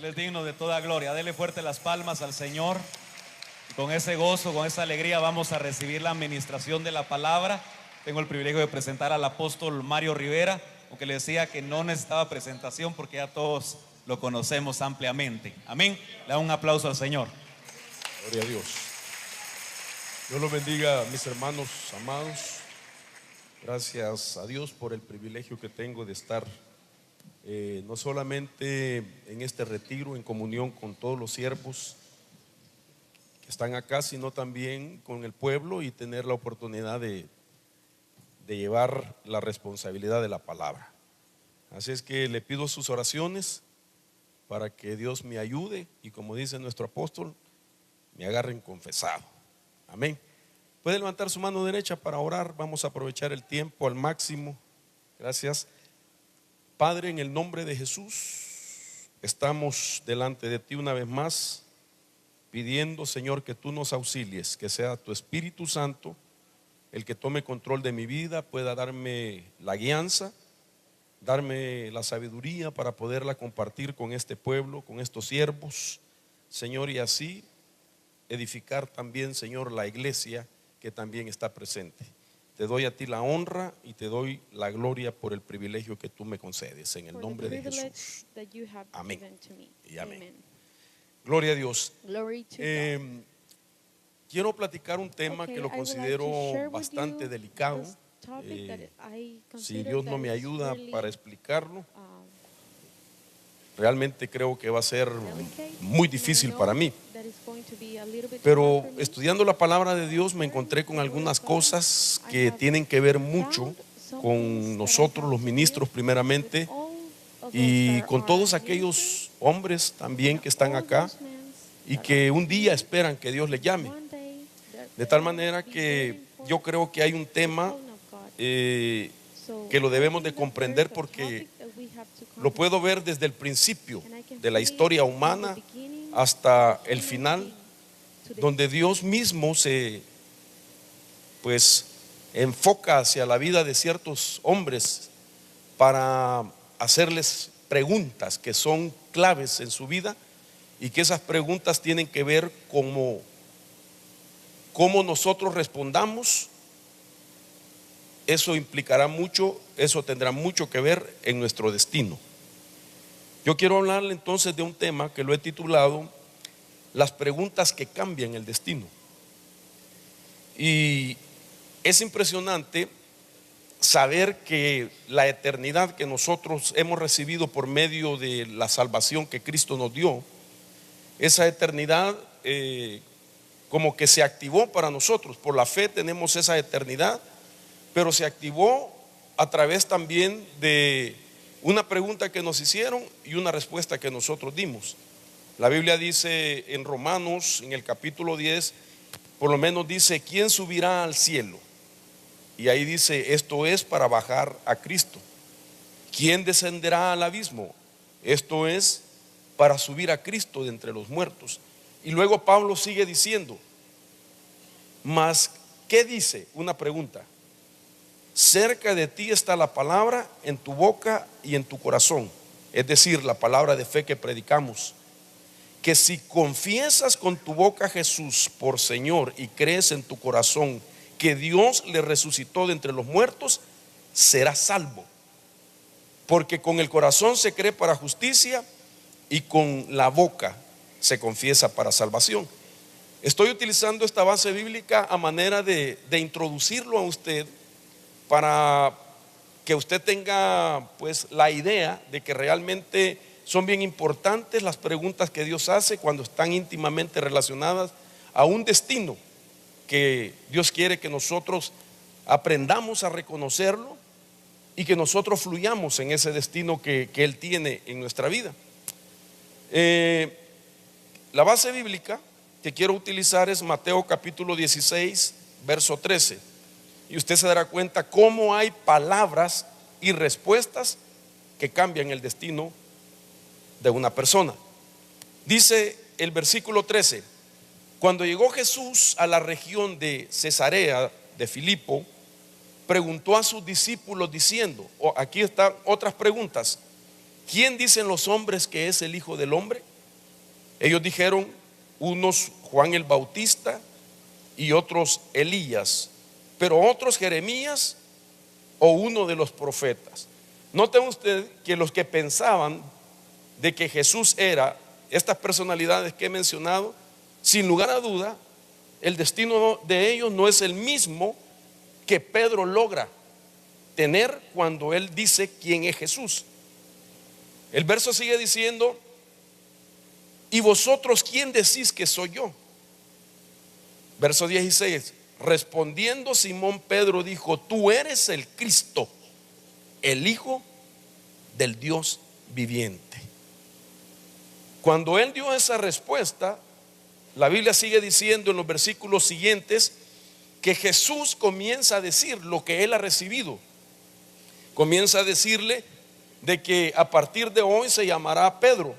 Él es digno de toda gloria. Dele fuerte las palmas al Señor. Y con ese gozo, con esa alegría vamos a recibir la administración de la palabra. Tengo el privilegio de presentar al apóstol Mario Rivera, aunque le decía que no necesitaba presentación porque ya todos lo conocemos ampliamente. Amén. Le da un aplauso al Señor. Gloria a Dios. Dios los bendiga, mis hermanos amados. Gracias a Dios por el privilegio que tengo de estar no solamente en este retiro en comunión con todos los siervos que están acá, sino también con el pueblo y tener la oportunidad de llevar la responsabilidad de la palabra. Así es que le pido sus oraciones para que Dios me ayude y, como dice nuestro apóstol, me agarren confesado. Amén. Puede levantar su mano derecha para orar. Vamos a aprovechar el tiempo al máximo. Gracias. Padre, en el nombre de Jesús, estamos delante de ti una vez más, pidiendo, Señor, que tú nos auxilies, que sea tu Espíritu Santo el que tome control de mi vida, pueda darme la guianza, darme la sabiduría para poderla compartir con este pueblo, con estos siervos, Señor, y así edificar también, Señor, la iglesia que también está presente. Te doy a ti la honra y te doy la gloria por el privilegio que tú me concedes, en el nombre de Jesús. Amén y amén. Gloria a Dios. Quiero platicar un tema que lo considero bastante delicado. Si Dios no me ayuda para explicarlo, realmente creo que va a ser muy difícil para mí. Pero estudiando la palabra de Dios me encontré con algunas cosas que tienen que ver mucho con nosotros los ministros primeramente, y con todos aquellos hombres también que están acá y que un día esperan que Dios les llame. De tal manera que yo creo que hay un tema que lo debemos de comprender, porque lo puedo ver desde el principio de la historia humana hasta el final, donde Dios mismo se enfoca hacia la vida de ciertos hombres para hacerles preguntas que son claves en su vida, y que esas preguntas tienen que ver cómo nosotros respondamos. Eso implicará mucho, eso tendrá mucho que ver en nuestro destino. Yo quiero hablarle entonces de un tema que lo he titulado las preguntas que cambian el destino. Y es impresionante saber que la eternidad que nosotros hemos recibido por medio de la salvación que Cristo nos dio, esa eternidad como que se activó para nosotros. Por la fe tenemos esa eternidad, pero se activó a través también de una pregunta que nos hicieron y una respuesta que nosotros dimos. La Biblia dice en Romanos, en el capítulo 10, por lo menos dice: ¿quién subirá al cielo? Y ahí dice: esto es para bajar a Cristo. ¿Quién descenderá al abismo? Esto es para subir a Cristo de entre los muertos. Y luego Pablo sigue diciendo: ¿mas qué dice? Una pregunta. Cerca de ti está la palabra, en tu boca y en tu corazón. Es decir, la palabra de fe que predicamos. Que si confiesas con tu boca a Jesús por Señor y crees en tu corazón que Dios le resucitó de entre los muertos, serás salvo. Porque con el corazón se cree para justicia y con la boca se confiesa para salvación. Estoy utilizando esta base bíblica a manera de introducirlo a usted, para que usted tenga la idea de que realmente son bien importantes las preguntas que Dios hace cuando están íntimamente relacionadas a un destino que Dios quiere que nosotros aprendamos a reconocerlo y que nosotros fluyamos en ese destino que Él tiene en nuestra vida. La base bíblica que quiero utilizar es Mateo capítulo 16, verso 13. Y usted se dará cuenta cómo hay palabras y respuestas que cambian el destino de una persona. Dice el versículo 13: cuando llegó Jesús a la región de Cesarea de Filipo, preguntó a sus discípulos diciendo, aquí están otras preguntas: ¿quién dicen los hombres que es el Hijo del Hombre? Ellos dijeron, unos Juan el Bautista y otros Elías, pero otros Jeremías o uno de los profetas. Noten usted que los que pensaban de que Jesús era estas personalidades que he mencionado, sin lugar a duda, el destino de ellos no es el mismo que Pedro logra tener cuando él dice quién es Jesús. El verso sigue diciendo, ¿y vosotros quién decís que soy yo? Verso 16, respondiendo Simón Pedro dijo, tú eres el Cristo, el Hijo del Dios viviente. Cuando él dio esa respuesta, la Biblia sigue diciendo en los versículos siguientes que Jesús comienza a decir lo que él ha recibido. Comienza a decirle de que a partir de hoy se llamará Pedro.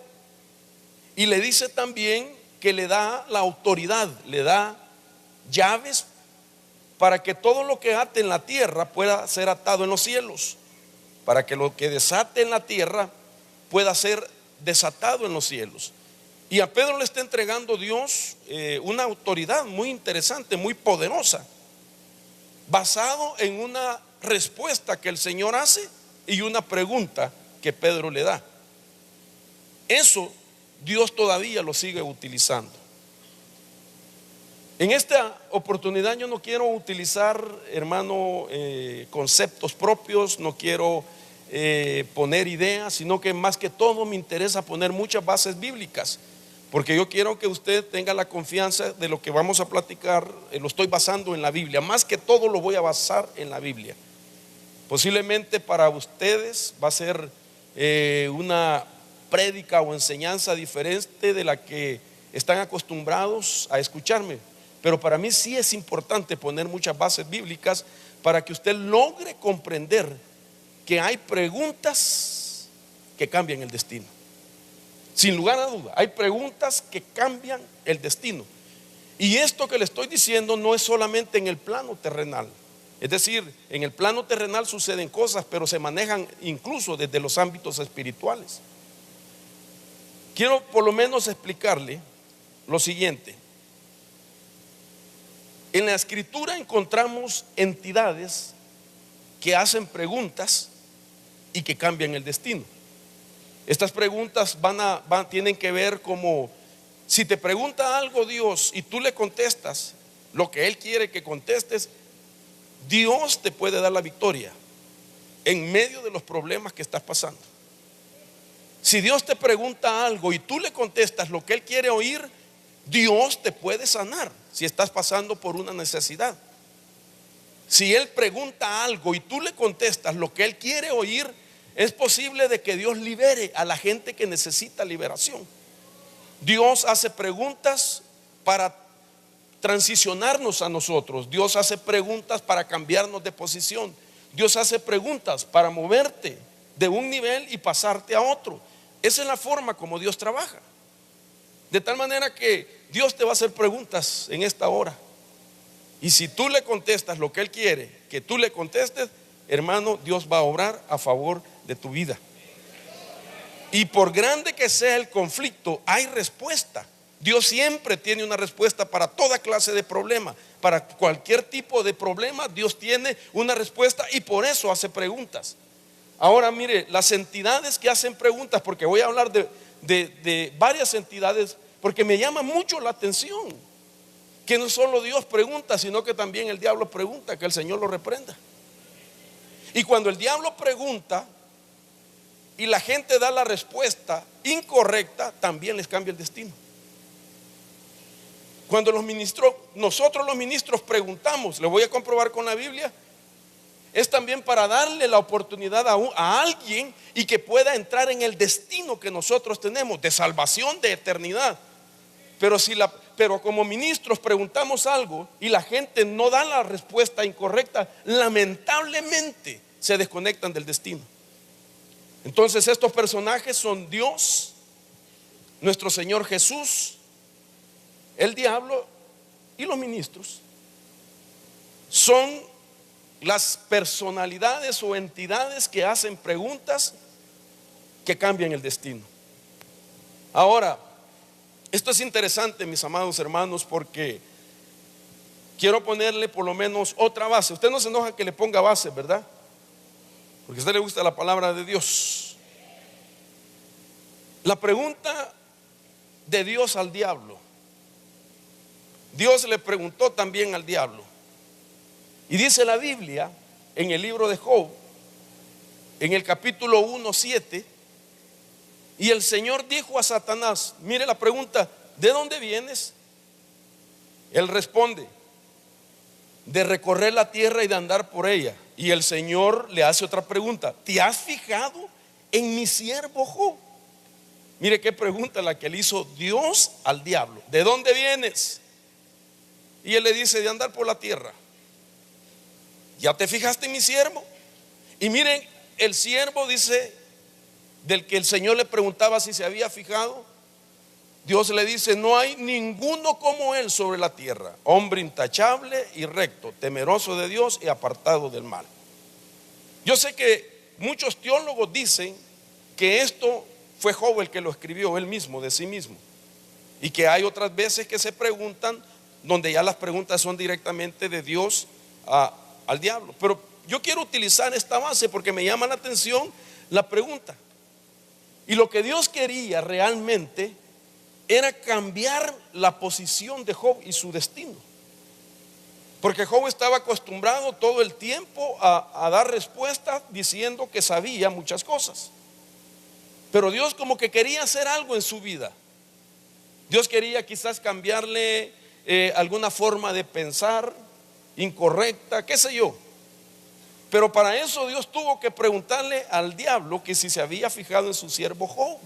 Y le dice también que le da la autoridad, le da llaves para que todo lo que ate en la tierra pueda ser atado en los cielos, para que lo que desate en la tierra pueda ser desatado en los cielos. Y a Pedro le está entregando Dios una autoridad muy interesante, muy poderosa, basado en una respuesta que el Señor hace y una pregunta que Pedro le da. Eso Dios todavía lo sigue utilizando. En esta oportunidad yo no quiero utilizar, hermano, conceptos propios, no quiero poner ideas, sino que más que todo me interesa poner muchas bases bíblicas, porque yo quiero que usted tenga la confianza de lo que vamos a platicar, lo estoy basando en la Biblia, más que todo lo voy a basar en la Biblia. Posiblemente para ustedes va a ser una prédica o enseñanza diferente de la que están acostumbrados a escucharme, pero para mí sí es importante poner muchas bases bíblicas para que usted logre comprender que hay preguntas que cambian el destino. Sin lugar a duda, hay preguntas que cambian el destino. Y esto que le estoy diciendo no es solamente en el plano terrenal. Es decir, en el plano terrenal suceden cosas, pero se manejan incluso desde los ámbitos espirituales. Quiero por lo menos explicarle lo siguiente. En la Escritura encontramos entidades que hacen preguntas y que cambian el destino. Estas preguntas tienen que ver como, si te pregunta algo Dios y tú le contestas lo que Él quiere que contestes, Dios te puede dar la victoria en medio de los problemas que estás pasando. Si Dios te pregunta algo y tú le contestas lo que Él quiere oír, Dios te puede sanar si estás pasando por una necesidad. Si Él pregunta algo y tú le contestas lo que Él quiere oír, es posible de que Dios libere a la gente que necesita liberación. Dios hace preguntas para transicionarnos a nosotros. Dios hace preguntas para cambiarnos de posición. Dios hace preguntas para moverte de un nivel y pasarte a otro. Esa es la forma como Dios trabaja. De tal manera que Dios te va a hacer preguntas en esta hora. Y si tú le contestas lo que Él quiere que tú le contestes, hermano, Dios va a obrar a favor de tu vida. Y por grande que sea el conflicto, hay respuesta. Dios siempre tiene una respuesta para toda clase de problema. Para cualquier tipo de problema, Dios tiene una respuesta y por eso hace preguntas. Ahora mire, las entidades que hacen preguntas, porque voy a hablar de varias entidades, porque me llama mucho la atención que no solo Dios pregunta, sino que también el diablo pregunta, que el Señor lo reprenda. Y cuando el diablo pregunta y la gente da la respuesta incorrecta, también les cambia el destino. Cuando nosotros los ministros preguntamos, le voy a comprobar con la Biblia, es también para darle la oportunidad a alguien y que pueda entrar en el destino que nosotros tenemos de salvación, de eternidad. Pero como ministros preguntamos algo y la gente no da la respuesta incorrecta, lamentablemente se desconectan del destino. Entonces estos personajes son Dios, nuestro Señor Jesús, el diablo y los ministros. Son las personalidades o entidades que hacen preguntas que cambian el destino. Ahora, Esto es interesante, mis amados hermanos, porque quiero ponerle por lo menos otra base. Usted no se enoja que le ponga base, ¿verdad? Porque a usted le gusta la palabra de Dios. La pregunta de Dios al diablo. Dios le preguntó también al diablo. Y dice la Biblia en el libro de Job, en el capítulo 1:7, y el Señor dijo a Satanás, mire la pregunta, ¿de dónde vienes? Él responde, de recorrer la tierra y de andar por ella. Y el Señor le hace otra pregunta, ¿te has fijado en mi siervo Job? Mire qué pregunta la que le hizo Dios al diablo, ¿de dónde vienes? Y él le dice, de andar por la tierra. ¿Ya te fijaste en mi siervo? Y miren, el siervo dice, del que el Señor le preguntaba si se había fijado, Dios le dice, no hay ninguno como él sobre la tierra, hombre intachable y recto, temeroso de Dios y apartado del mal. Yo sé que muchos teólogos dicen que esto fue Job el que lo escribió él mismo, de sí mismo, y que hay otras veces que se preguntan donde ya las preguntas son directamente de Dios al diablo. Pero yo quiero utilizar esta base porque me llama la atención la pregunta. Y lo que Dios quería realmente era cambiar la posición de Job y su destino. Porque Job estaba acostumbrado todo el tiempo a dar respuestas diciendo que sabía muchas cosas. Pero Dios como que quería hacer algo en su vida. Dios quería quizás cambiarle alguna forma de pensar incorrecta, qué sé yo. Pero para eso Dios tuvo que preguntarle al diablo que si se había fijado en su siervo Job.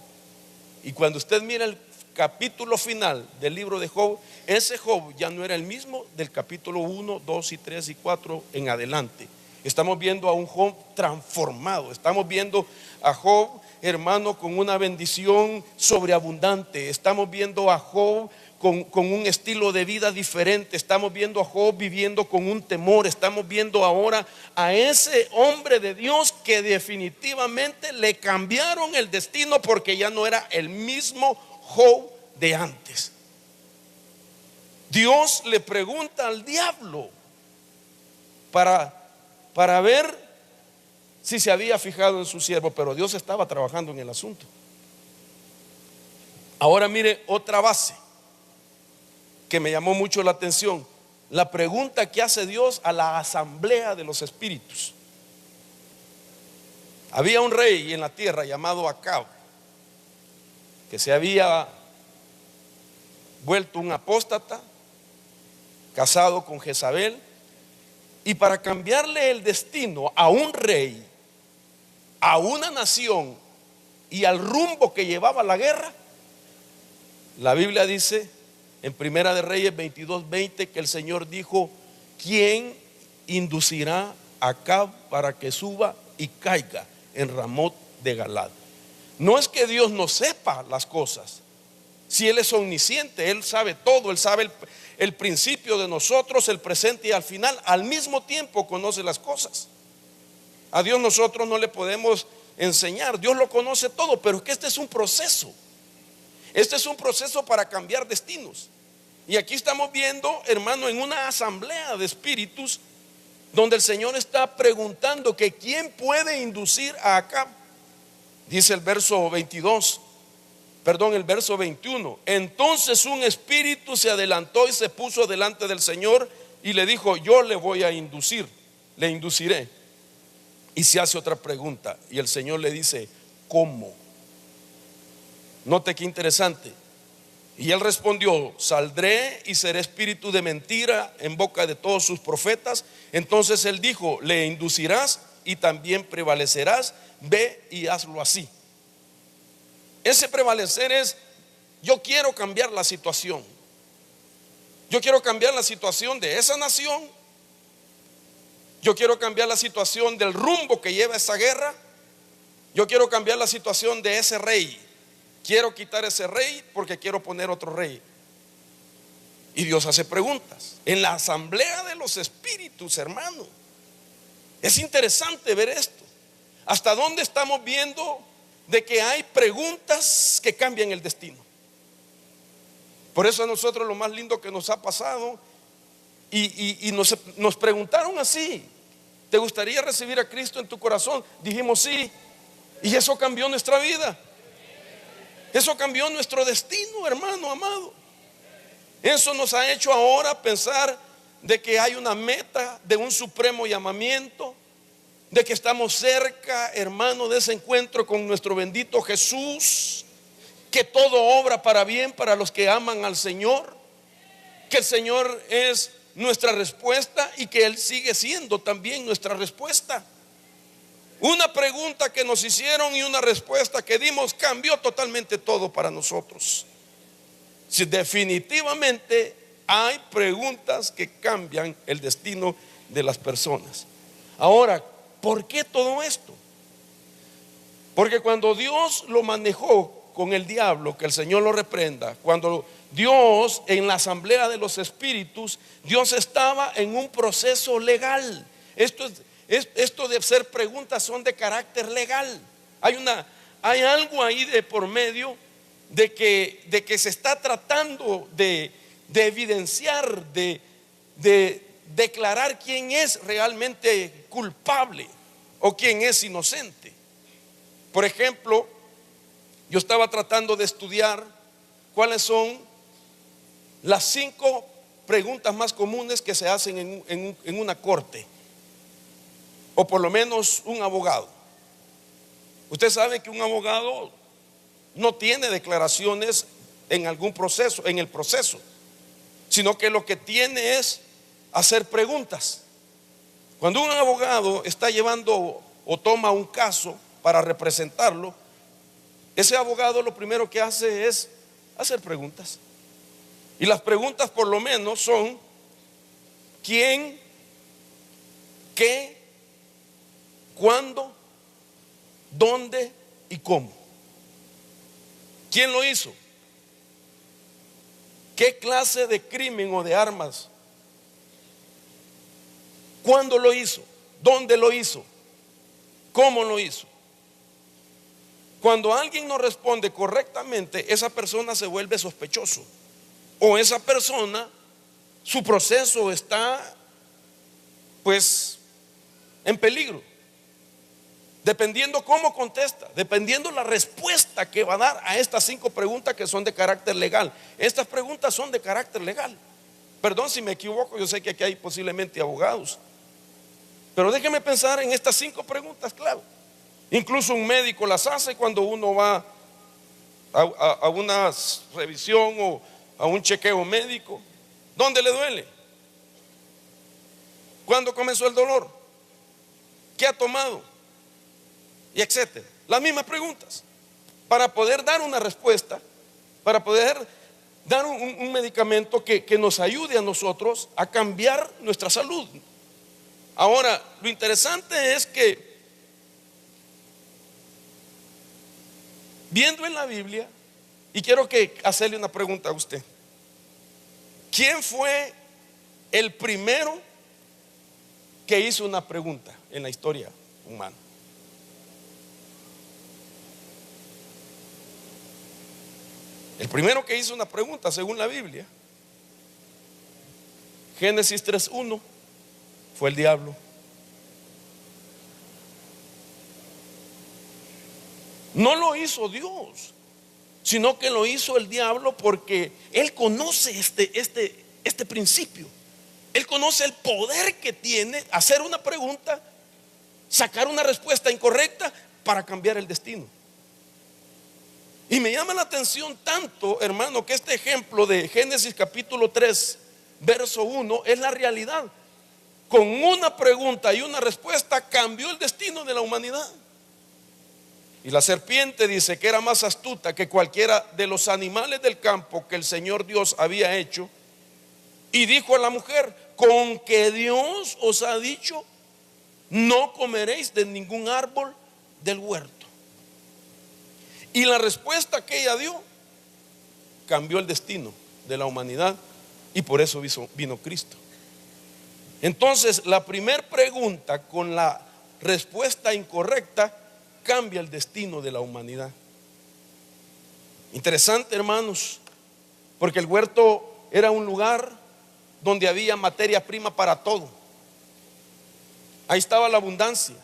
Y cuando usted mira el capítulo final del libro de Job, ese Job ya no era el mismo del capítulo 1, 2 y 3 y 4 en adelante. Estamos viendo a un Job transformado. Estamos viendo a Job, hermano, con una bendición sobreabundante. Estamos viendo a Job con un estilo de vida diferente. Estamos viendo a Job viviendo con un temor. Estamos viendo ahora a ese hombre de Dios que definitivamente le cambiaron el destino, porque ya no era el mismo Job de antes. Dios le pregunta al diablo para ver si se había fijado en su siervo, pero Dios estaba trabajando en el asunto. Ahora mire otra base que me llamó mucho la atención, la pregunta que hace Dios a la asamblea de los espíritus. Había un rey en la tierra llamado Acab, que se había vuelto un apóstata, casado con Jezabel, y para cambiarle el destino a un rey, a una nación y al rumbo que llevaba la guerra, la Biblia dice en Primera de Reyes 22:20 que el Señor dijo, ¿quién inducirá a Acab para que suba y caiga en Ramot de Galad? No es que Dios no sepa las cosas. Si Él es omnisciente, Él sabe todo, Él sabe el principio de nosotros, el presente y al final, al mismo tiempo conoce las cosas. A Dios nosotros no le podemos enseñar, Dios lo conoce todo, pero es que este es un proceso. Este es un proceso para cambiar destinos. Y aquí estamos viendo, hermano, en una asamblea de espíritus donde el Señor está preguntando que quién puede inducir a Acab. Dice el verso 21. Entonces un espíritu se adelantó y se puso delante del Señor y le dijo, yo le voy a inducir, le induciré. Y se hace otra pregunta y el Señor le dice, ¿cómo? Note qué interesante. Y él respondió, saldré y seré espíritu de mentira en boca de todos sus profetas. Entonces él dijo, le inducirás y también prevalecerás, ve y hazlo así. Ese prevalecer es, yo quiero cambiar la situación. Yo quiero cambiar la situación de esa nación. Yo quiero cambiar la situación del rumbo que lleva esa guerra. Yo quiero cambiar la situación de ese rey. Quiero quitar ese rey porque quiero poner otro rey. Y Dios hace preguntas en la asamblea de los espíritus, hermano. Es interesante ver esto. ¿Hasta dónde estamos viendo de que hay preguntas que cambian el destino? Por eso a nosotros lo más lindo que nos ha pasado, y nos preguntaron así: ¿te gustaría recibir a Cristo en tu corazón? Dijimos sí, y eso cambió nuestra vida. Eso cambió nuestro destino, hermano amado. Eso nos ha hecho ahora pensar de que hay una meta, de un supremo llamamiento, de que estamos cerca, hermano, de ese encuentro con nuestro bendito Jesús, que todo obra para bien para los que aman al Señor, que el Señor es nuestra respuesta y que Él sigue siendo también nuestra respuesta. Una pregunta que nos hicieron y una respuesta que dimos cambió totalmente todo para nosotros. Si definitivamente hay preguntas que cambian el destino de las personas. Ahora, ¿por qué todo esto? Porque cuando Dios lo manejó con el diablo, que el Señor lo reprenda, cuando Dios en la asamblea de los espíritus, Dios estaba en un proceso legal. Esto de hacer preguntas son de carácter legal. Hay algo ahí de por medio de que se está tratando de evidenciar, de declarar quién es realmente culpable o quién es inocente. Por ejemplo, yo estaba tratando de estudiar cuáles son las 5 preguntas más comunes que se hacen en una corte, o por lo menos un abogado. Usted sabe que un abogado no tiene declaraciones en algún proceso, en el proceso, sino que lo que tiene es hacer preguntas. Cuando un abogado está llevando o toma un caso para representarlo, ese abogado lo primero que hace es hacer preguntas. Y las preguntas por lo menos son: ¿quién? ¿Qué? ¿Cuándo? ¿Dónde? ¿Y cómo? ¿Quién lo hizo? ¿Qué clase de crimen o de armas? ¿Cuándo lo hizo? ¿Dónde lo hizo? ¿Cómo lo hizo? Cuando alguien no responde correctamente, esa persona se vuelve sospechoso, o esa persona, su proceso está pues en peligro. Dependiendo cómo contesta, dependiendo la respuesta que va a dar a estas 5 preguntas que son de carácter legal. Estas preguntas son de carácter legal. Perdón si me equivoco, yo sé que aquí hay posiblemente abogados, pero déjeme pensar en estas 5 preguntas clave. Incluso un médico las hace cuando uno va a una revisión o a un chequeo médico. ¿Dónde le duele? ¿Cuándo comenzó el dolor? ¿Qué ha tomado? Y etcétera. Las mismas preguntas para poder dar una respuesta, para poder dar un medicamento que nos ayude a nosotros a cambiar nuestra salud. Ahora, lo interesante es que viendo en la Biblia, y quiero hacerle una pregunta a usted: ¿quién fue el primero que hizo una pregunta en la historia humana? El primero que hizo una pregunta según la Biblia, Génesis 3:1, fue el diablo. No lo hizo Dios, sino que lo hizo el diablo, porque él conoce este principio. Él conoce el poder que tiene hacer una pregunta, sacar una respuesta incorrecta para cambiar el destino. Y me llama la atención tanto, hermano, que este ejemplo de Génesis capítulo 3, verso 1 es la realidad. Con una pregunta y una respuesta cambió el destino de la humanidad. Y la serpiente dice que era más astuta que cualquiera de los animales del campo que el Señor Dios había hecho, y dijo a la mujer: con que Dios os ha dicho, no comeréis de ningún árbol del huerto. Y la respuesta que ella dio cambió el destino de la humanidad, y por eso vino Cristo. Entonces, la primera pregunta con la respuesta incorrecta cambia el destino de la humanidad. Interesante, hermanos, porque el huerto era un lugar donde había materia prima para todo. Ahí estaba la abundancia.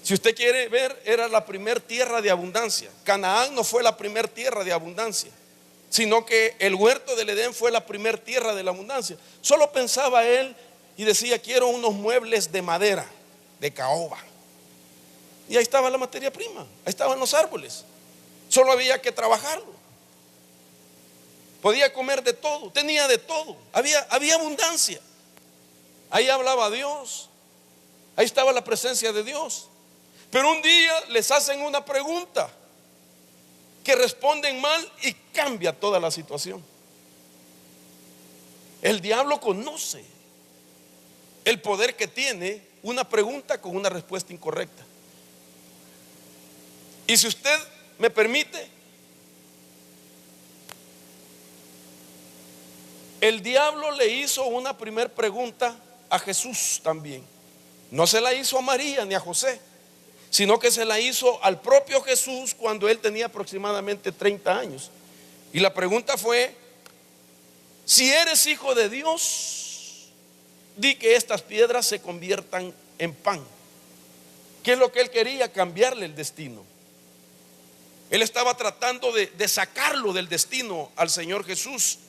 Si usted quiere ver, era la primer tierra de abundancia. Canaán no fue la primer tierra de abundancia, sino que el huerto del Edén fue la primer tierra de la abundancia. Solo pensaba él y decía: quiero unos muebles de madera, de caoba. Y ahí estaba la materia prima, ahí estaban los árboles. Solo había que trabajarlo. Podía comer de todo, tenía de todo, había abundancia. Ahí hablaba Dios, ahí estaba la presencia de Dios. Pero un día les hacen una pregunta que responden mal y cambia toda la situación. El diablo conoce el poder que tiene una pregunta con una respuesta incorrecta. Y si usted me permite, el diablo le hizo una primer pregunta a Jesús también. No se la hizo a María ni a José, sino que se la hizo al propio Jesús cuando él tenía aproximadamente 30 años. Y la pregunta fue: si eres hijo de Dios, di que estas piedras se conviertan en pan. ¿Qué es lo que él quería? Cambiarle el destino. Él estaba tratando de sacarlo del destino al Señor Jesús.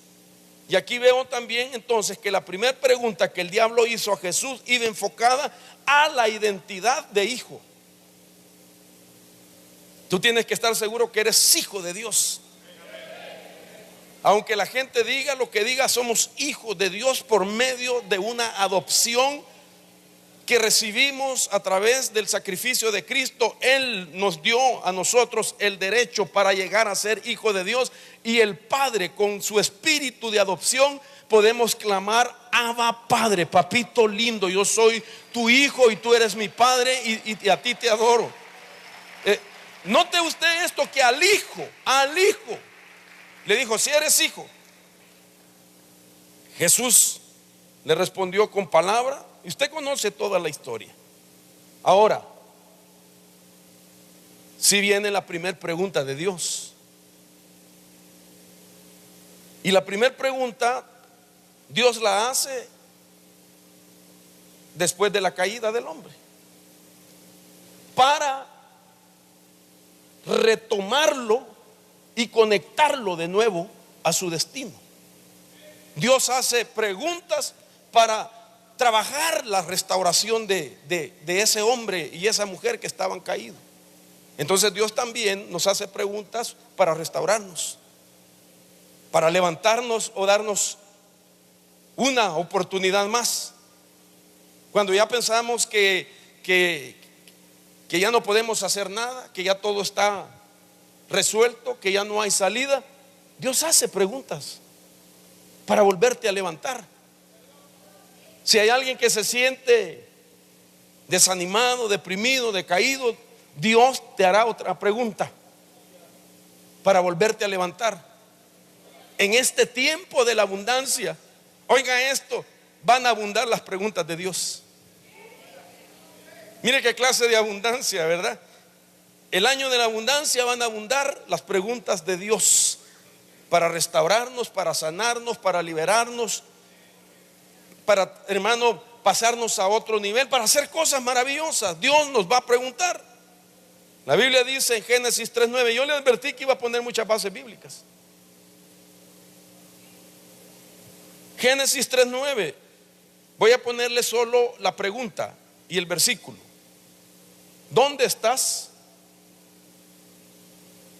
Y aquí veo también entonces que la primera pregunta que el diablo hizo a Jesús iba enfocada a la identidad de hijo. Tú tienes que estar seguro que eres hijo de Dios. Aunque la gente diga lo que diga, somos hijos de Dios por medio de una adopción que recibimos a través del sacrificio de Cristo. Él nos dio a nosotros el derecho para llegar a ser hijo de Dios, y el Padre, con su espíritu de adopción, podemos clamar: Abba Padre, papito lindo, yo soy tu hijo y tú eres mi padre, y a ti te adoro. Note usted esto, que al hijo le dijo: si eres hijo. Jesús le respondió con palabra, y usted conoce toda la historia. Ahora, si viene la primera pregunta de Dios. Y la primera pregunta Dios la hace después de la caída del hombre, para retomarlo y conectarlo de nuevo a su destino. Dios hace preguntas para trabajar la restauración de ese hombre y esa mujer que estaban caídos. Entonces Dios también nos hace preguntas para restaurarnos, para levantarnos o darnos una oportunidad más. Cuando ya pensamos que ya no podemos hacer nada, que ya todo está resuelto, que ya no hay salida, Dios hace preguntas para volverte a levantar. Si hay alguien que se siente desanimado, deprimido, decaído, Dios te hará otra pregunta para volverte a levantar. En este tiempo de la abundancia, oiga esto, van a abundar las preguntas de Dios. Mire qué clase de abundancia, ¿verdad? El año de la abundancia van a abundar las preguntas de Dios para restaurarnos, para sanarnos, para liberarnos, para, hermano, pasarnos a otro nivel, para hacer cosas maravillosas. Dios nos va a preguntar. La Biblia dice en Génesis 3:9, yo le advertí que iba a poner muchas bases bíblicas. Génesis 3:9, voy a ponerle solo la pregunta y el versículo. ¿Dónde estás?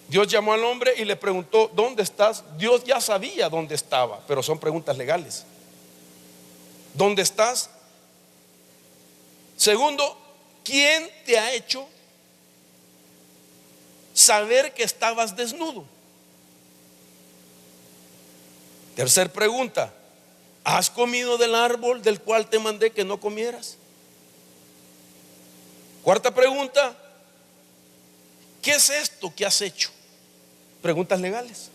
Dios llamó al hombre y le preguntó: ¿dónde estás? Dios ya sabía dónde estaba, pero son preguntas legales. ¿Dónde estás? Segundo, ¿quién te ha hecho saber que estabas desnudo? Tercer pregunta, ¿has comido del árbol del cual te mandé que no comieras? Cuarta pregunta, ¿qué es esto que has hecho? Preguntas legales.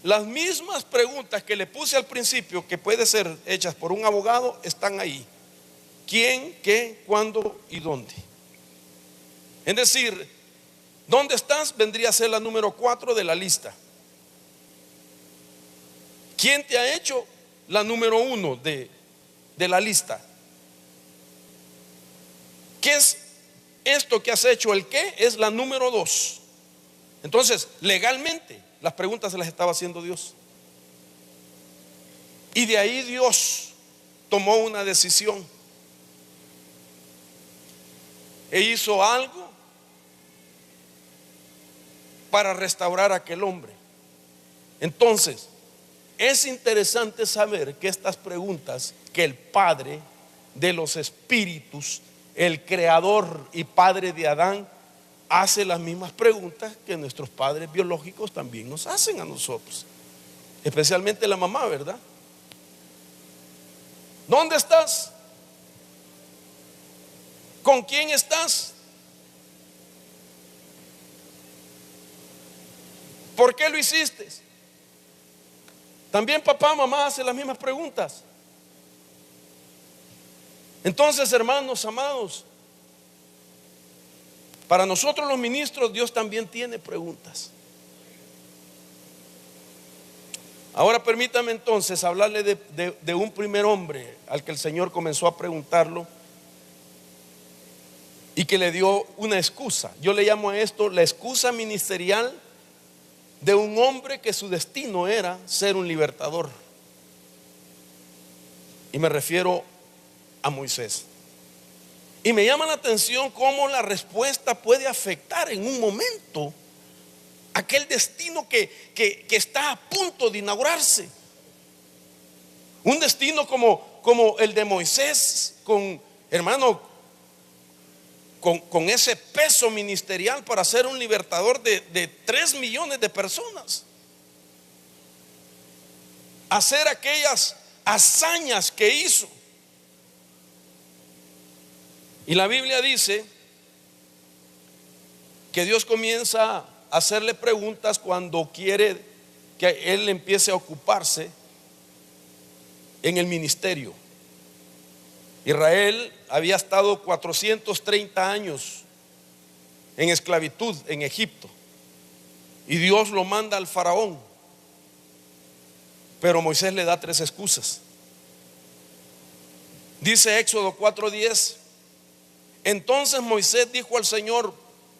Las mismas preguntas que le puse al principio, que pueden ser hechas por un abogado, están ahí. ¿Quién, qué, cuándo y dónde? Es decir, ¿dónde estás? Vendría a ser la número 4 de la lista. ¿Quién te ha hecho la número 1 de la lista? ¿Qué es esto que has hecho? El qué es la número 2. Entonces, legalmente, las preguntas se las estaba haciendo Dios. Y de ahí Dios tomó una decisión e hizo algo para restaurar a aquel hombre. Entonces, es interesante saber que estas preguntas que el Padre de los espíritus, el creador y padre de Adán, hace las mismas preguntas que nuestros padres biológicos también nos hacen a nosotros, especialmente la mamá, ¿verdad? ¿Dónde estás? ¿Con quién estás? ¿Por qué lo hiciste? También papá, mamá hace las mismas preguntas. Entonces, hermanos amados, para nosotros los ministros, Dios también tiene preguntas. Ahora permítame entonces hablarle de un primer hombre al que el Señor comenzó a preguntarlo y que le dio una excusa. Yo le llamo a esto la excusa ministerial de un hombre que su destino era ser un libertador. Y me refiero a Moisés. Y me llama la atención cómo la respuesta puede afectar en un momento aquel destino que está a punto de inaugurarse. Un destino como el de Moisés, con ese peso ministerial para ser un libertador de 3 millones de personas. Hacer aquellas hazañas que hizo. Y la Biblia dice que Dios comienza a hacerle preguntas cuando quiere que él empiece a ocuparse en el ministerio. Israel había estado 430 años en esclavitud en Egipto y Dios lo manda al faraón, pero Moisés le da 3 excusas. Dice Éxodo 4:10: entonces Moisés dijo al Señor: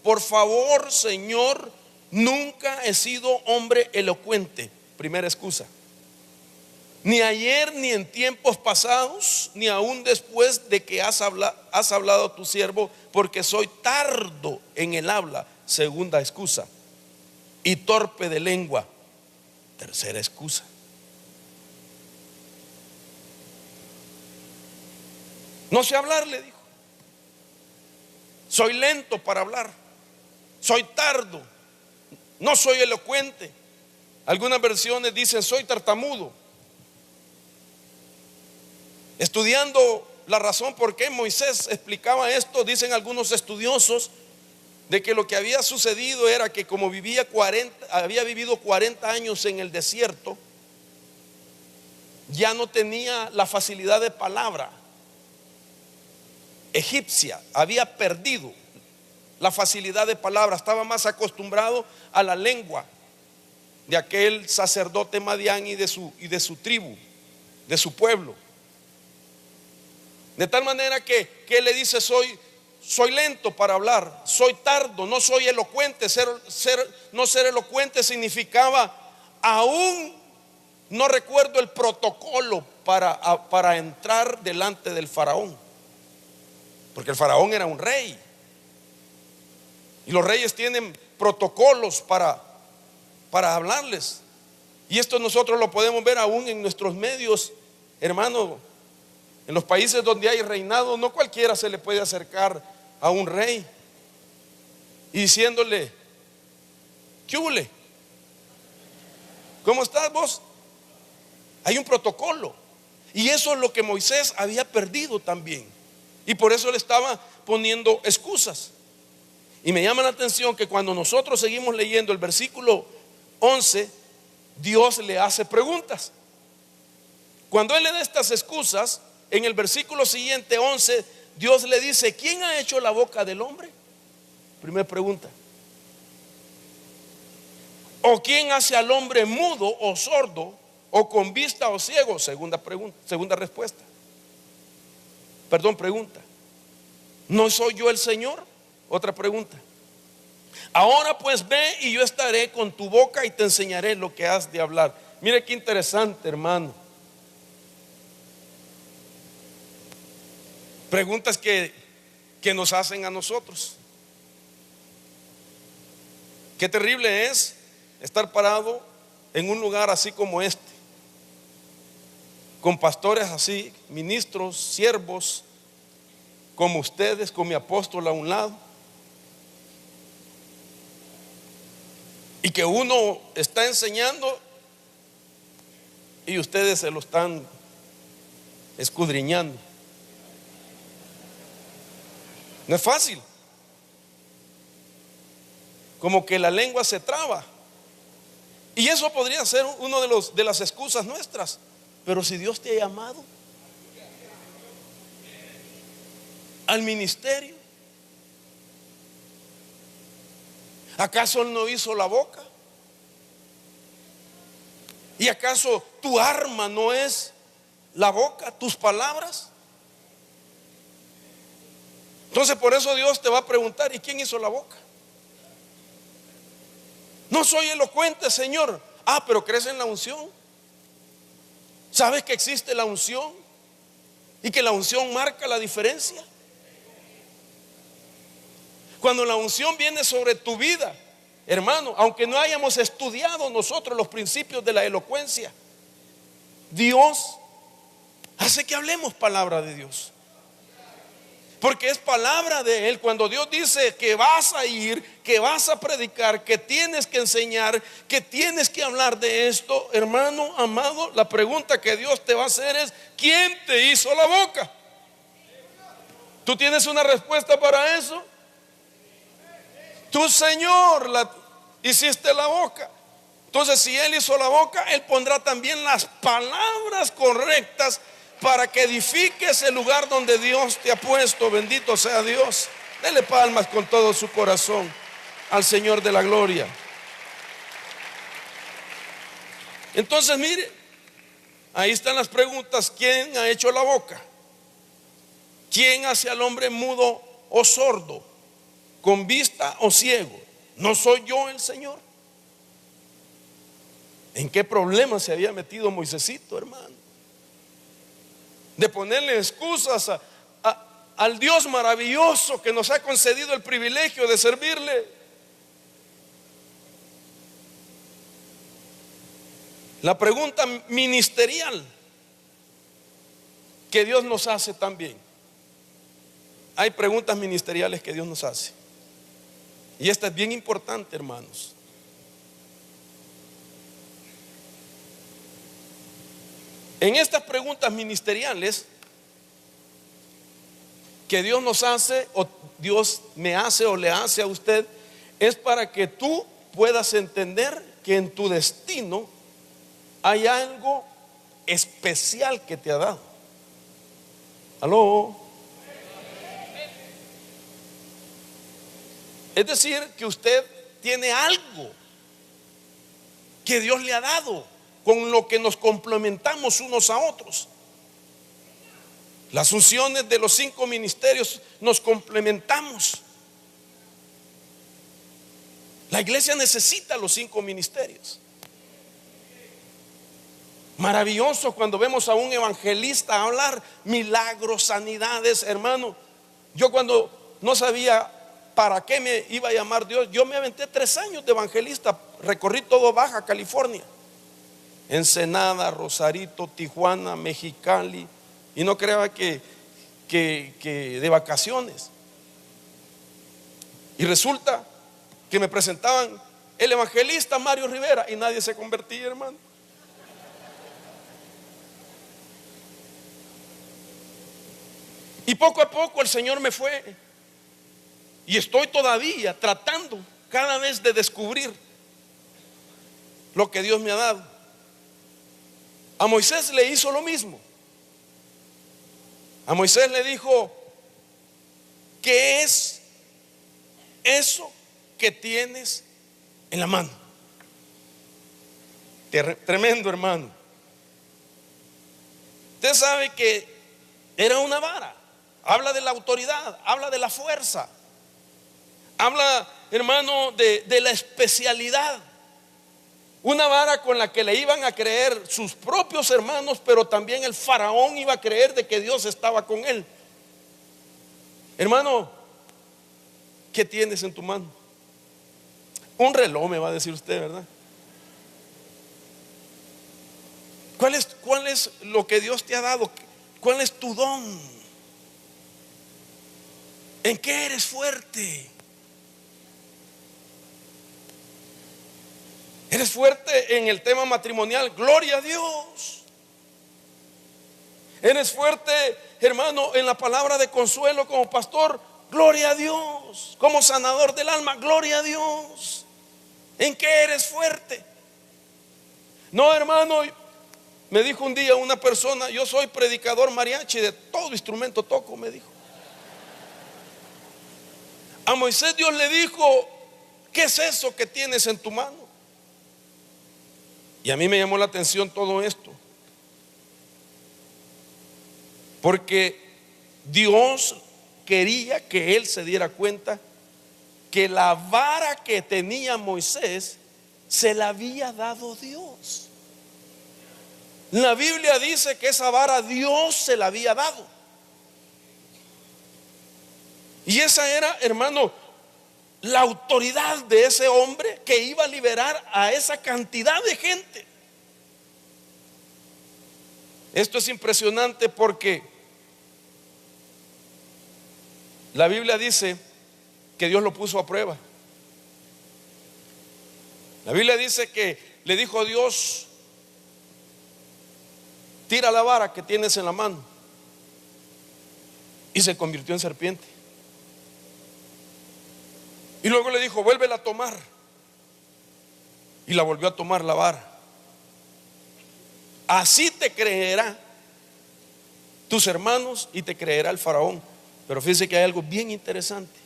por favor, Señor, nunca he sido hombre elocuente. Primera excusa. Ni ayer ni en tiempos pasados, ni aún después de que has hablado a tu siervo, porque soy tardo en el habla. Segunda excusa. Y torpe de lengua. Tercera excusa. No sé hablar, le dijo. Soy lento para hablar. Soy tardo. No soy elocuente. Algunas versiones dicen soy tartamudo. Estudiando la razón por qué Moisés explicaba esto, dicen algunos estudiosos de que lo que había sucedido era que como había vivido 40 años en el desierto, ya no tenía la facilidad de palabra egipcia, había perdido la facilidad de palabra, estaba más acostumbrado a la lengua de aquel sacerdote Madián y de su tribu, de su pueblo. De tal manera que él le dice: soy lento para hablar, soy tardo, no soy elocuente. No ser elocuente significaba aún no recuerdo el protocolo para entrar delante del faraón, porque el faraón era un rey y los reyes tienen protocolos para hablarles. Y esto nosotros lo podemos ver aún en nuestros medios, hermano. En los países donde hay reinado, no cualquiera se le puede acercar a un rey y diciéndole: ¿qué hule? ¿Cómo estás vos? Hay un protocolo. Y eso es lo que Moisés había perdido también. Y por eso le estaba poniendo excusas. Y me llama la atención que cuando nosotros seguimos leyendo el versículo 11, Dios le hace preguntas. Cuando él le da estas excusas, en el versículo siguiente, 11, Dios le dice: ¿quién ha hecho la boca del hombre? Primera pregunta. ¿O quién hace al hombre mudo o sordo ¿O con vista o ciego? Segunda respuesta. Perdón, pregunta. ¿No soy yo el Señor? Otra pregunta. Ahora pues ve y yo estaré con tu boca y te enseñaré lo que has de hablar. Mire qué interesante, hermano. Preguntas que nos hacen a nosotros. Qué terrible es estar parado en un lugar así como este, con pastores así, ministros, siervos, como ustedes, con mi apóstol a un lado, y que uno está enseñando y ustedes se lo están escudriñando. No es fácil. Como que la lengua se traba. Y eso podría ser uno de las excusas nuestras. Pero si Dios te ha llamado al ministerio, ¿acaso Él no hizo la boca? ¿Y acaso tu arma no es la boca, tus palabras? Entonces por eso Dios te va a preguntar: ¿y quién hizo la boca? No soy elocuente, Señor. Ah, pero crees en la unción. ¿Sabes que existe la unción? Y que la unción marca la diferencia. Cuando la unción viene sobre tu vida, hermano, aunque no hayamos estudiado nosotros los principios de la elocuencia, Dios hace que hablemos palabra de Dios. Porque es palabra de Él. Cuando Dios dice que vas a ir, que vas a predicar, que tienes que enseñar, que tienes que hablar de esto, hermano amado, la pregunta que Dios te va a hacer es: ¿quién te hizo la boca? ¿Tú tienes una respuesta para eso? Tú, Señor, hiciste la boca. Entonces, si Él hizo la boca, Él pondrá también las palabras correctas para que edifiques el lugar donde Dios te ha puesto. Bendito sea Dios. Dele palmas con todo su corazón al Señor de la gloria. Entonces, mire, ahí están las preguntas. ¿Quién ha hecho la boca? ¿Quién hace al hombre mudo o sordo, con vista o ciego? ¿No soy yo el Señor? ¿En qué problema se había metido Moisésito, hermano? De ponerle excusas al Dios maravilloso que nos ha concedido el privilegio de servirle. La pregunta ministerial que Dios nos hace también. Hay preguntas ministeriales que Dios nos hace. Y esta es bien importante, hermanos. En estas preguntas ministeriales que Dios nos hace, o Dios me hace o le hace a usted, es para que tú puedas entender que en tu destino hay algo especial que te ha dado. ¿Aló? Es decir, que usted tiene algo que Dios le ha dado, con lo que nos complementamos unos a otros. Las unciones de los 5 ministerios nos complementamos. La iglesia necesita los 5 ministerios. Maravilloso cuando vemos a un evangelista hablar milagros, sanidades, hermano. Yo cuando no sabía para qué me iba a llamar Dios, yo me aventé 3 años de evangelista. Recorrí todo Baja California, Ensenada, Rosarito, Tijuana, Mexicali. Y no crea que de vacaciones. Y resulta que me presentaban el evangelista Mario Rivera y nadie se convertía, hermano. Y poco a poco el Señor me fue. Y estoy todavía tratando cada vez de descubrir lo que Dios me ha dado. A Moisés le hizo lo mismo. A Moisés le dijo: ¿qué es eso que tienes en la mano? Tremendo, hermano. Usted sabe que era una vara. Habla de la autoridad, habla de la fuerza, habla, hermano, de la especialidad. Una vara con la que le iban a creer sus propios hermanos, pero también el faraón iba a creer de que Dios estaba con él. Hermano, ¿qué tienes en tu mano? Un reloj, me va a decir usted, ¿verdad? ¿Cuál es lo que Dios te ha dado? ¿Cuál es tu don? ¿En qué eres fuerte? ¿Eres fuerte en el tema matrimonial? Gloria a Dios. ¿Eres fuerte, hermano, en la palabra de consuelo como pastor? Gloria a Dios. Como sanador del alma, gloria a Dios. ¿En qué eres fuerte? No, hermano, me dijo un día una persona: yo soy predicador mariachi, de todo instrumento toco, me dijo. A Moisés Dios le dijo: ¿qué es eso que tienes en tu mano? Y a mí me llamó la atención todo esto, porque Dios quería que él se diera cuenta que la vara que tenía Moisés se la había dado Dios. La Biblia dice que esa vara Dios se la había dado. Y esa era, hermano, la autoridad de ese hombre que iba a liberar a esa cantidad de gente. Esto es impresionante porque la Biblia dice que Dios lo puso a prueba. La Biblia dice que le dijo a Dios: tira la vara que tienes en la mano. Y se convirtió en serpiente. Y luego le dijo: vuélvela a tomar. Y la volvió a tomar la vara. Así te creerá tus hermanos y te creerá el faraón. Pero fíjense que hay algo bien interesante,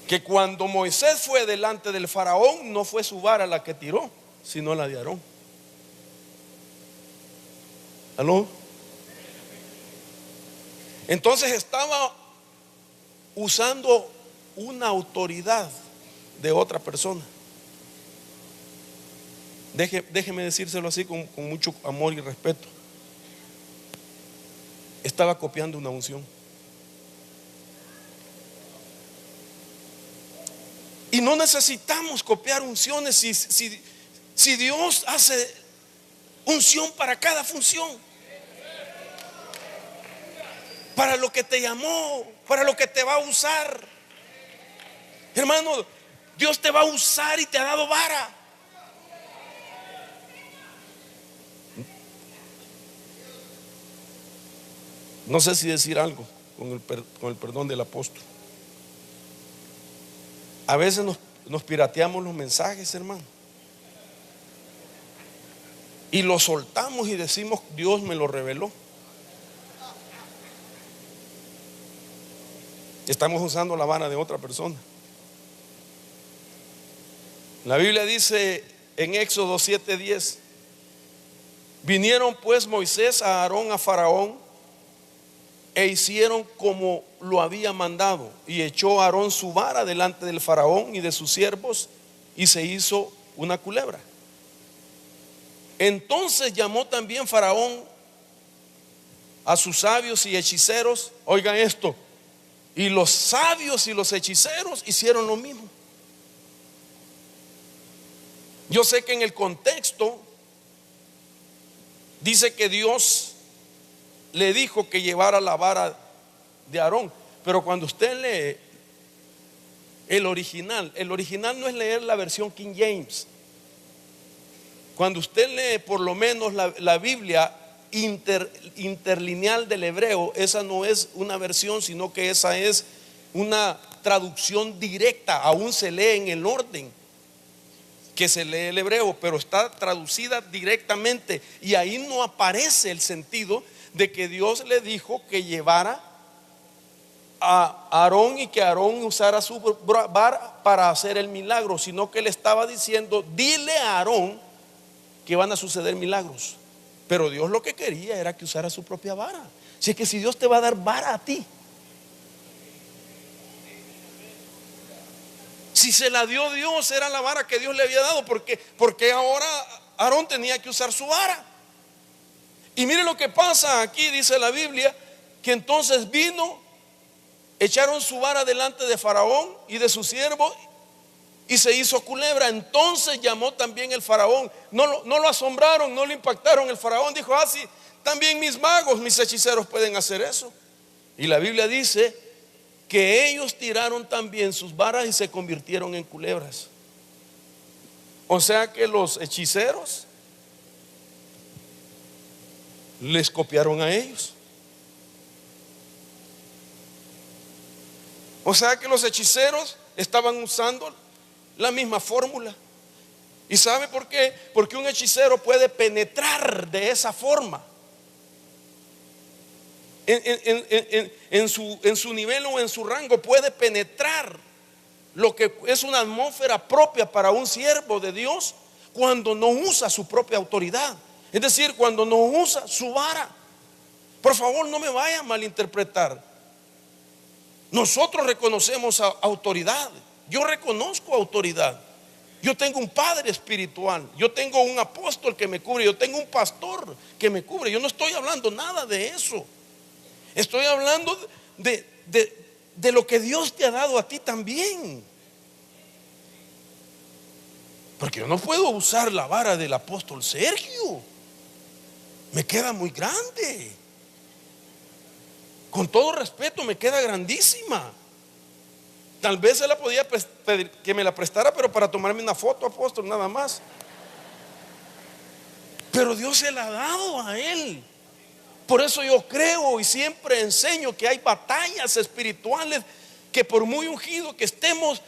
que cuando Moisés fue delante del faraón, no fue su vara la que tiró, sino la de Aarón. ¿Aló? Entonces estaba usando una autoridad de otra persona. Déjeme decírselo así con mucho amor y respeto. Estaba copiando una unción. Y no necesitamos copiar unciones si Dios hace unción para cada función, para lo que te llamó, para lo que te va a usar. Hermano, Dios te va a usar y te ha dado vara. No sé si decir algo con el perdón del apóstol. A veces nos pirateamos los mensajes, hermano, y los soltamos y decimos: Dios me lo reveló. Estamos usando la vara de otra persona. La Biblia dice en Éxodo 7:10: vinieron pues Moisés a Aarón a Faraón, e hicieron como lo había mandado. Y echó Aarón su vara delante del faraón y de sus siervos, y se hizo una culebra. Entonces llamó también Faraón a sus sabios y hechiceros. Oigan esto. Y los sabios y los hechiceros hicieron lo mismo. Yo sé que en el contexto dice que Dios le dijo que llevara la vara de Aarón, pero cuando usted lee el original no es leer la versión King James. Cuando usted lee por lo menos la Biblia interlineal del hebreo, esa no es una versión, sino que esa es una traducción directa. Aún se lee en el orden que se lee el hebreo, pero está traducida directamente, y ahí no aparece el sentido de que Dios le dijo que llevara a Aarón y que Aarón usara su vara para hacer el milagro, sino que le estaba diciendo: dile a Aarón que van a suceder milagros. Pero Dios lo que quería era que usara su propia vara. Si es que si Dios te va a dar vara a ti, si se la dio Dios, era la vara que Dios le había dado. Porque ahora Aarón tenía que usar su vara. Y mire lo que pasa aquí, dice la Biblia, que entonces vino, echaron su vara delante de Faraón y de su siervo, y se hizo culebra. Entonces llamó también el Faraón. No lo asombraron, no lo impactaron. El Faraón dijo: sí, también mis magos, mis hechiceros pueden hacer eso. Y la Biblia dice que ellos tiraron también sus varas y se convirtieron en culebras. O sea que los hechiceros les copiaron a ellos. O sea que los hechiceros estaban usando la misma fórmula. ¿Y sabe por qué? Porque un hechicero puede penetrar de esa forma en su nivel o en su rango. Puede penetrar lo que es una atmósfera propia para un siervo de Dios cuando no usa su propia autoridad. Es decir, cuando no usa su vara. Por favor, no me vaya a malinterpretar. Nosotros reconocemos autoridad. Yo reconozco autoridad. Yo tengo un padre espiritual. Yo tengo un apóstol que me cubre. Yo tengo un pastor que me cubre. Yo no estoy hablando nada de eso. Estoy hablando de lo que Dios te ha dado a ti también. Porque yo no puedo usar la vara del apóstol Sergio. Me queda muy grande. Con todo respeto, me queda grandísima. Tal vez se la podía pedir que me la prestara, pero para tomarme una foto, apóstol, nada más. Pero Dios se la ha dado a él. Por eso yo creo y siempre enseño que hay batallas espirituales que por muy ungido que estemos,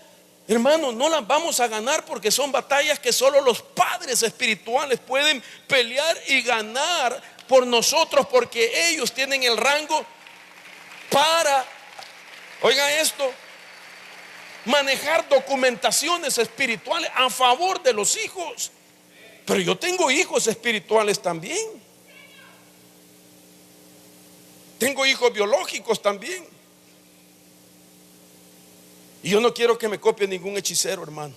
hermanos, no las vamos a ganar, porque son batallas que solo los padres espirituales pueden pelear y ganar por nosotros, porque ellos tienen el rango para, oiga esto, manejar documentaciones espirituales a favor de los hijos. Pero yo tengo hijos espirituales también. Tengo hijos biológicos también. Y yo no quiero que me copie ningún hechicero, hermano.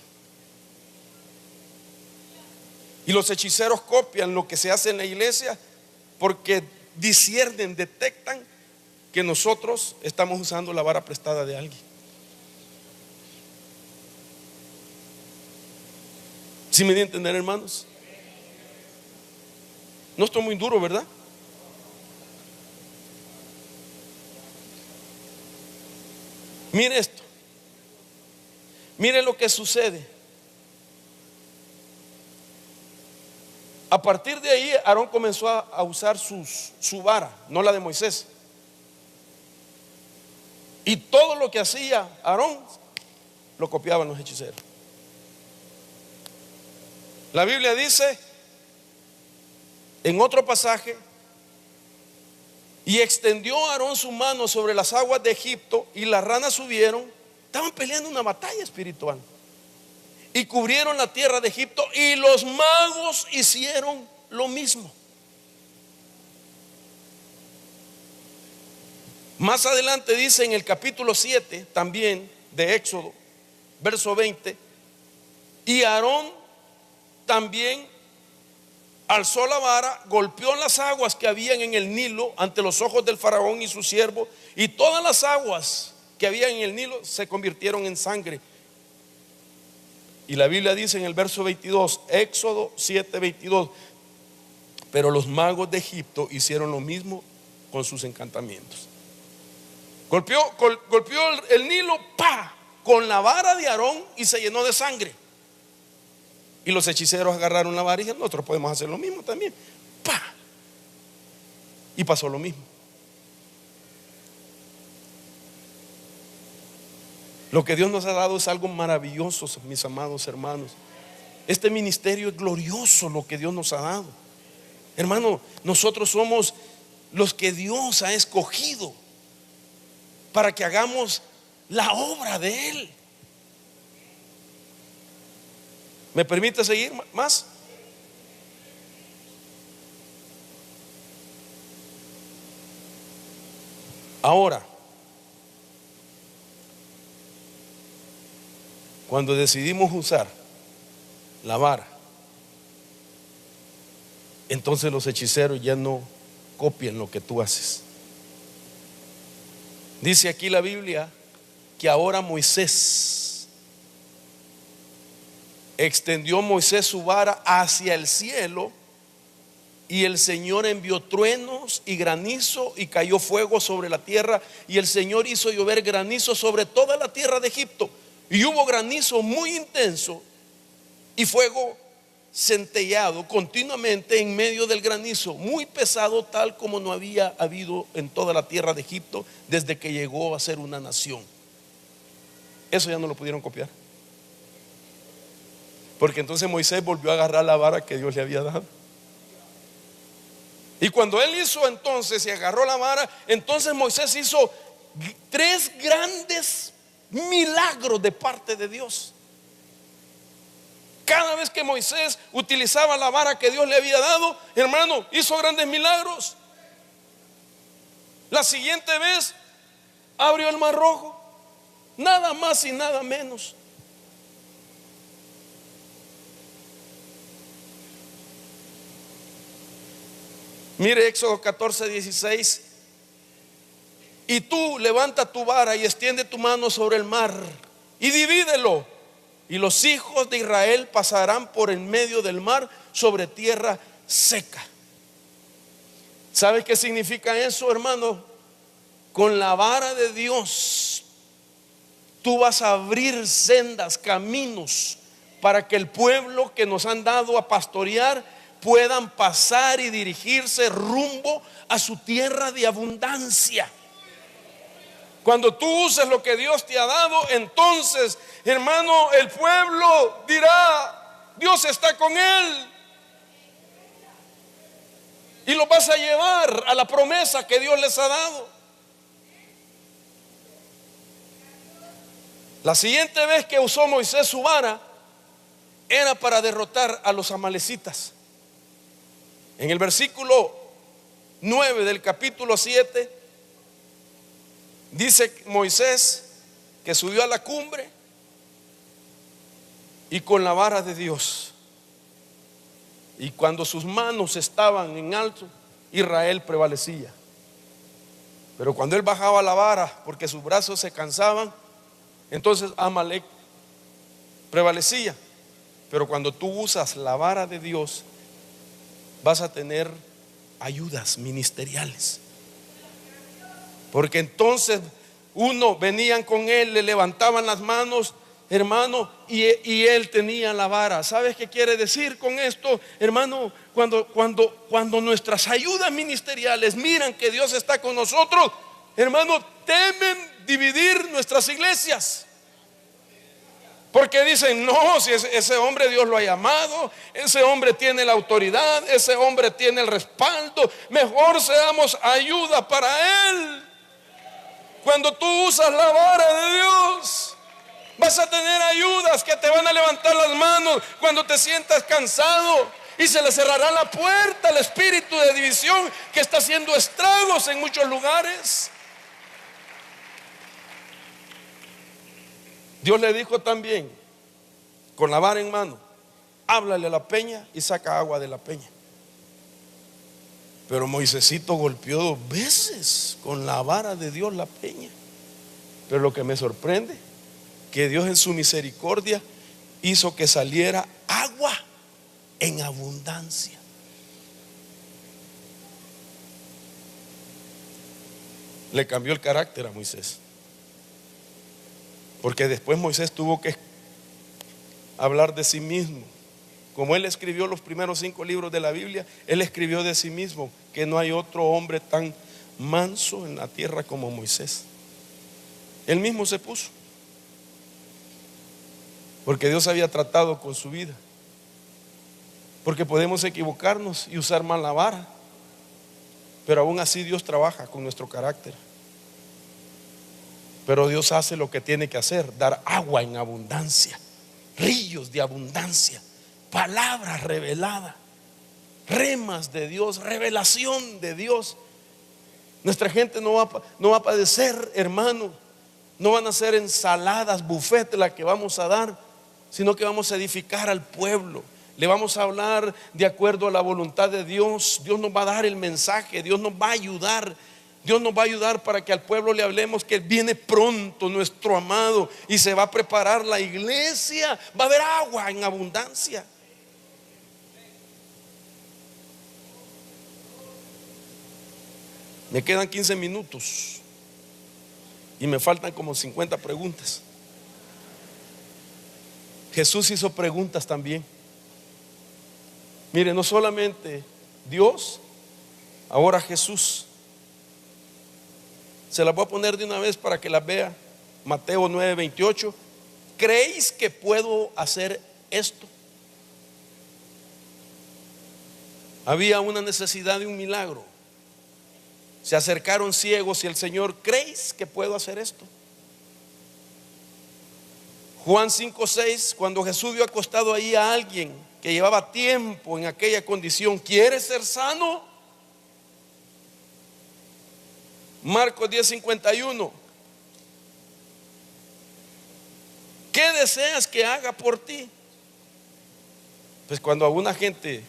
Y los hechiceros copian lo que se hace en la iglesia porque disciernen, detectan que nosotros estamos usando la vara prestada de alguien. ¿Sí me di a entender, hermanos? No estoy muy duro, ¿verdad? Mire esto. Mire lo que sucede. A partir de ahí, Aarón comenzó a usar su vara, no la de Moisés. Y todo lo que hacía Aarón lo copiaban los hechiceros. La Biblia dice en otro pasaje: y extendió Aarón su mano sobre las aguas de Egipto, y las ranas subieron. Estaban peleando una batalla espiritual y cubrieron la tierra de Egipto, y los magos hicieron lo mismo. Más adelante dice en el capítulo 7 también de Éxodo, verso 20: y Aarón también alzó la vara, golpeó las aguas que habían en el Nilo ante los ojos del faraón y su siervo, y todas las aguas que había en el Nilo se convirtieron en sangre. Y la Biblia dice en el verso 22, Éxodo 7:22: pero los magos de Egipto hicieron lo mismo con sus encantamientos. Golpeó el Nilo, con la vara de Aarón, y se llenó de sangre. Y los hechiceros agarraron la vara y dijeron: nosotros podemos hacer lo mismo también. Y pasó lo mismo. Lo que Dios nos ha dado es algo maravilloso, mis amados hermanos. Este ministerio es glorioso, lo que Dios nos ha dado. Hermano, nosotros somos los que Dios ha escogido para que hagamos la obra de Él. ¿Me permite seguir más? Ahora, cuando decidimos usar la vara, entonces los hechiceros ya no copian lo que tú haces. Dice aquí la Biblia que ahora extendió Moisés su vara hacia el cielo, y el Señor envió truenos y granizo, y cayó fuego sobre la tierra, y el Señor hizo llover granizo sobre toda la tierra de Egipto, y hubo granizo muy intenso y fuego centellado continuamente en medio del granizo, muy pesado, tal como no había habido en toda la tierra de Egipto desde que llegó a ser una nación. Eso ya no lo pudieron copiar, porque entonces Moisés volvió a agarrar la vara que Dios le había dado. Y cuando él hizo entonces y agarró la vara, entonces Moisés hizo 3 grandes milagros de parte de Dios. Cada vez que Moisés utilizaba la vara que Dios le había dado, hermano, hizo grandes milagros. La siguiente vez abrió el mar rojo, nada más y nada menos. Mire Éxodo 14:16. Y tú levanta tu vara y extiende tu mano sobre el mar y divídelo, y los hijos de Israel pasarán por en medio del mar sobre tierra seca. ¿Sabes qué significa eso, hermano? Con la vara de Dios tú vas a abrir sendas, caminos, para que el pueblo que nos han dado a pastorear puedan pasar y dirigirse rumbo a su tierra de abundancia. Cuando tú uses lo que Dios te ha dado, entonces, hermano, el pueblo dirá: Dios está con él, y lo vas a llevar a la promesa que Dios les ha dado. La siguiente vez que usó Moisés su vara era para derrotar a los amalecitas. En el versículo 9 del capítulo 7 dice Moisés que subió a la cumbre y con la vara de Dios, y cuando sus manos estaban en alto, Israel prevalecía. Pero cuando él bajaba la vara, porque sus brazos se cansaban, entonces Amalek prevalecía. Pero cuando tú usas la vara de Dios, vas a tener ayudas ministeriales, porque entonces venían con él, le levantaban las manos, hermano, y él tenía la vara. ¿Sabes qué quiere decir con esto, hermano? Cuando nuestras ayudas ministeriales miran que Dios está con nosotros, hermano, temen dividir nuestras iglesias. Porque dicen: no, si ese hombre Dios lo ha llamado, ese hombre tiene la autoridad, ese hombre tiene el respaldo, mejor seamos ayuda para él. Cuando tú usas la vara de Dios, vas a tener ayudas que te van a levantar las manos cuando te sientas cansado, y se le cerrará la puerta al espíritu de división que está haciendo estragos en muchos lugares. Dios le dijo también, con la vara en mano: háblale a la peña y saca agua de la peña. Pero Moisésito golpeó 2 veces con la vara de Dios la peña. Pero lo que me sorprende, que Dios en su misericordia hizo que saliera agua en abundancia. Le cambió el carácter a Moisés, porque después Moisés tuvo que hablar de sí mismo. Como él escribió los primeros 5 libros de la Biblia, él escribió de sí mismo que no hay otro hombre tan manso en la tierra como Moisés. Él mismo se puso, porque Dios había tratado con su vida. Porque podemos equivocarnos y usar mal la vara, pero aún así Dios trabaja con nuestro carácter. Pero Dios hace lo que tiene que hacer: dar agua en abundancia, ríos de abundancia, palabra revelada, remas de Dios, revelación de Dios. Nuestra gente no va a padecer, hermano. No van a ser ensaladas, buffet las que vamos a dar, sino que vamos a edificar al pueblo. Le vamos a hablar de acuerdo a la voluntad de Dios. Dios nos va a dar el mensaje, Dios nos va a ayudar. Dios nos va a ayudar para que al pueblo le hablemos que viene pronto nuestro amado y se va a preparar la iglesia. Va a haber agua en abundancia. Me quedan 15 minutos y me faltan como 50 preguntas. Jesús hizo preguntas también. Mire, no solamente Dios, ahora Jesús. Se las voy a poner de una vez para que las vea. Mateo 9:28. ¿Creéis que puedo hacer esto? Había una necesidad de un milagro. Se acercaron ciegos y el Señor: ¿creéis que puedo hacer esto? Juan 5:6, cuando Jesús vio acostado ahí a alguien que llevaba tiempo en aquella condición: ¿quieres ser sano? Marcos 10:51, ¿qué deseas que haga por ti? Pues cuando a una gente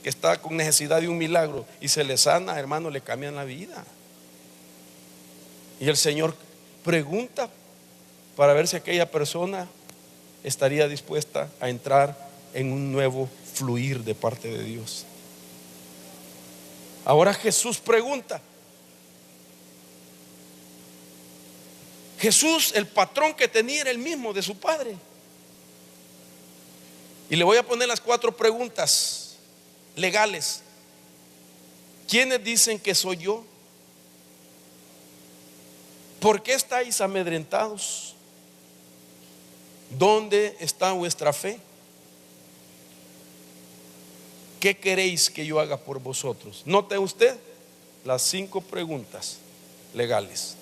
que está con necesidad de un milagro y se le sana, hermano, le cambian la vida. Y el Señor pregunta para ver si aquella persona estaría dispuesta a entrar en un nuevo fluir de parte de Dios. Ahora Jesús pregunta. Jesús, el patrón que tenía era el mismo de su padre. Y le voy a poner las 4 preguntas legales. ¿Quiénes dicen que soy yo? ¿Por qué estáis amedrentados? ¿Dónde está vuestra fe? ¿Qué queréis que yo haga por vosotros? Note usted las 5 preguntas legales.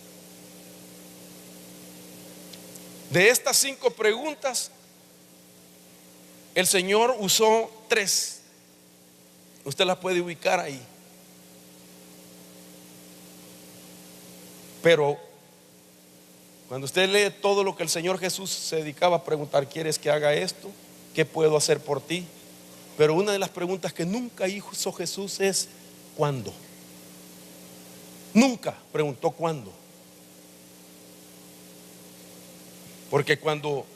De estas 5 preguntas, el Señor usó 3. Usted las puede ubicar ahí. Pero cuando usted lee todo lo que el Señor Jesús se dedicaba a preguntar: ¿quieres que haga esto? ¿Qué puedo hacer por ti? Pero una de las preguntas que nunca hizo Jesús es: ¿cuándo? Nunca preguntó cuándo. Porque cuando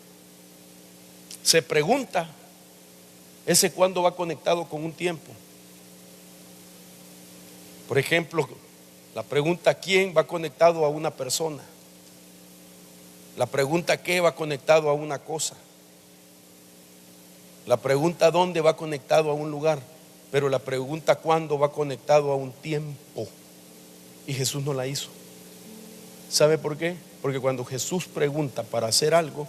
se pregunta, ese cuándo va conectado con un tiempo. Por ejemplo, la pregunta ¿quién? Va conectado a una persona. La pregunta ¿qué? Va conectado a una cosa. La pregunta ¿dónde? Va conectado a un lugar. Pero la pregunta ¿cuándo? Va conectado a un tiempo. Y Jesús no la hizo. ¿Sabe por qué? Porque cuando Jesús pregunta para hacer algo,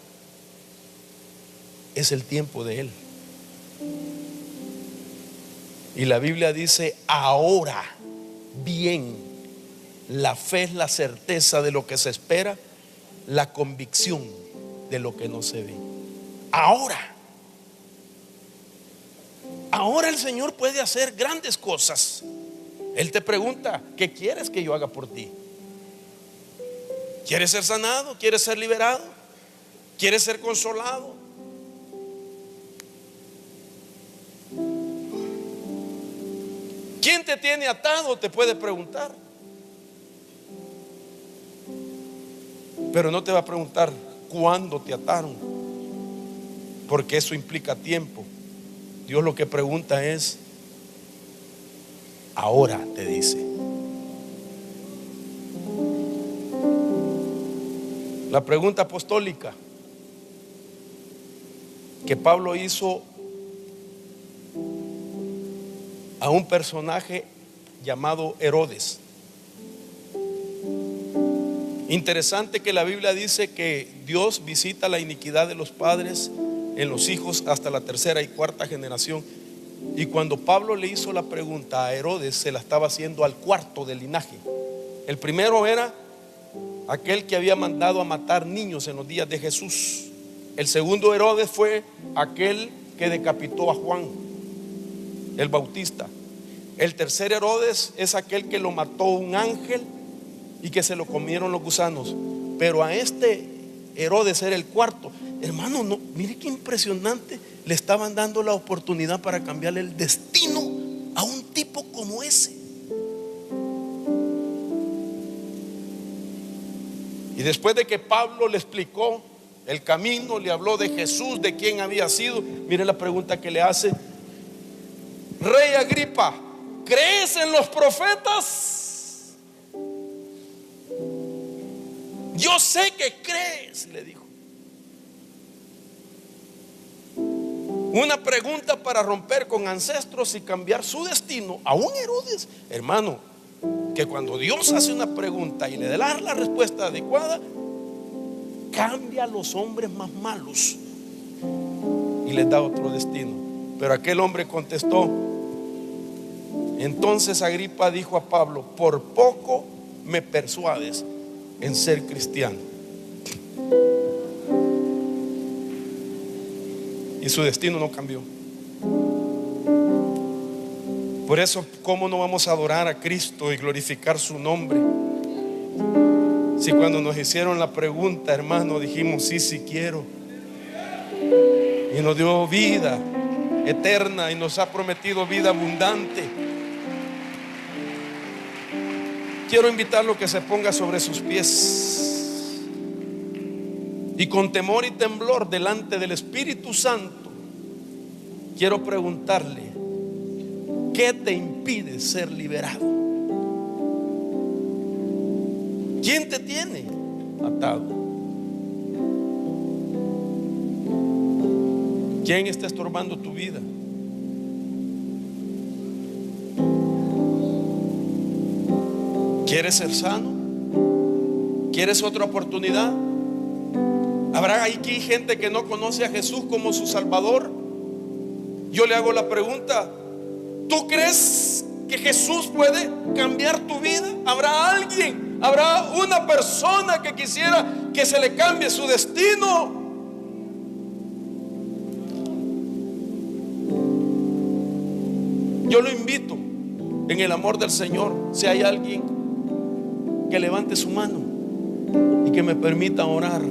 es el tiempo de Él. Y la Biblia dice: ahora bien, la fe es la certeza de lo que se espera, la convicción de lo que no se ve. Ahora el Señor puede hacer grandes cosas. Él te pregunta: ¿qué quieres que yo haga por ti? ¿Quieres ser sanado? ¿Quieres ser liberado? ¿Quieres ser consolado? ¿Quién te tiene atado? Te puede preguntar. Pero no te va a preguntar cuándo te ataron, porque eso implica tiempo. Dios lo que pregunta es: ahora, te dice. La pregunta apostólica que Pablo hizo a un personaje llamado Herodes. Interesante que la Biblia dice que Dios visita la iniquidad de los padres en los hijos hasta la 3ª y 4ª generación. Y cuando Pablo le hizo la pregunta a Herodes, se la estaba haciendo al 4º del linaje. El primero era aquel que había mandado a matar niños en los días de Jesús. El segundo Herodes fue aquel que decapitó a Juan el Bautista. El tercer Herodes es aquel que lo mató un ángel y que se lo comieron los gusanos. Pero a este Herodes era el cuarto. Hermano, no, mire qué impresionante. Le estaban dando la oportunidad para cambiarle el destino a un tipo como ese. Y después de que Pablo le explicó el camino, le habló de Jesús, de quién había sido, mire la pregunta que le hace: Rey Agripa, ¿crees en los profetas? Yo sé que crees, le dijo. Una pregunta para romper con ancestros y cambiar su destino a un Herodes. Hermano, que cuando Dios hace una pregunta y le da la respuesta adecuada, cambia a los hombres más malos y les da otro destino. Pero aquel hombre contestó. Entonces Agripa dijo a Pablo: por poco me persuades en ser cristiano. Y su destino no cambió. Por eso, ¿cómo no vamos a adorar a Cristo y glorificar su nombre? Si cuando nos hicieron la pregunta, hermano, dijimos sí, sí quiero, y nos dio vida eterna y nos ha prometido vida abundante. Quiero invitarlo a que se ponga sobre sus pies y con temor y temblor delante del Espíritu Santo quiero preguntarle: ¿qué te impide ser liberado? ¿Quién te tiene atado? ¿Quién está estorbando tu vida? ¿Quieres ser sano? ¿Quieres otra oportunidad? ¿Habrá aquí gente que no conoce a Jesús como su Salvador? Yo le hago la pregunta: ¿tú crees que Jesús puede cambiar tu vida? ¿Habrá alguien, habrá una persona que quisiera que se le cambie su destino? Yo lo invito en el amor del Señor, si hay alguien, que levante su mano y que me permita orar.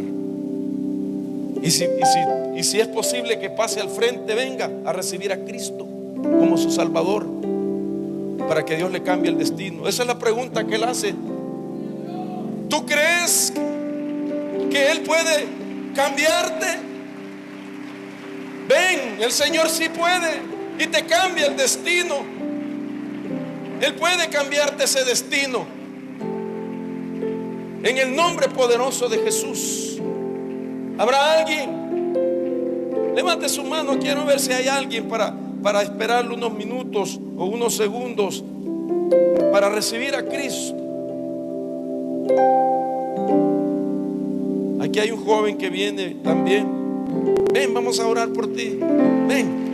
Y si es posible que pase al frente, venga a recibir a Cristo como su Salvador, para que Dios le cambie el destino. Esa es la pregunta que él hace. ¿Tú crees que Él puede cambiarte? Ven, el Señor sí puede y te cambia el destino. Él puede cambiarte ese destino en el nombre poderoso de Jesús. ¿Habrá alguien? Levante su mano. Quiero ver si hay alguien para esperarle unos minutos o unos segundos para recibir a Cristo. Aquí hay un joven que viene también. Ven, vamos a orar por ti. Ven.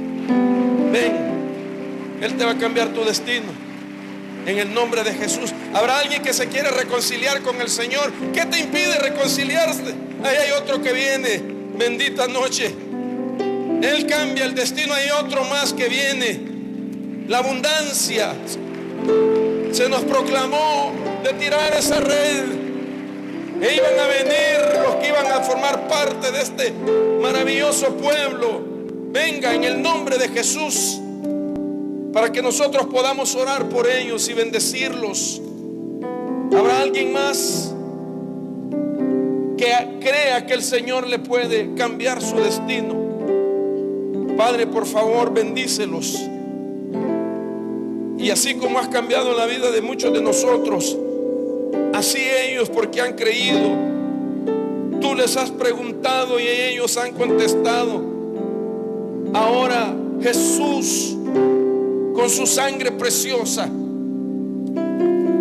Él te va a cambiar tu destino en el nombre de Jesús. ¿Habrá alguien que se quiere reconciliar con el Señor? ¿Qué te impide reconciliarte? Ahí hay otro que viene. Bendita noche. Él cambia el destino. Hay otro más que viene. La abundancia. Se nos proclamó de tirar esa red, e iban a venir los que iban a formar parte de este maravilloso pueblo. Venga en el nombre de Jesús, para que nosotros podamos orar por ellos y bendecirlos. ¿Habrá alguien más que crea que el Señor le puede cambiar su destino? Padre, por favor, bendícelos. Y así como has cambiado la vida de muchos de nosotros, así ellos, porque han creído, tú les has preguntado y ellos han contestado. Ahora Jesús, con su sangre preciosa,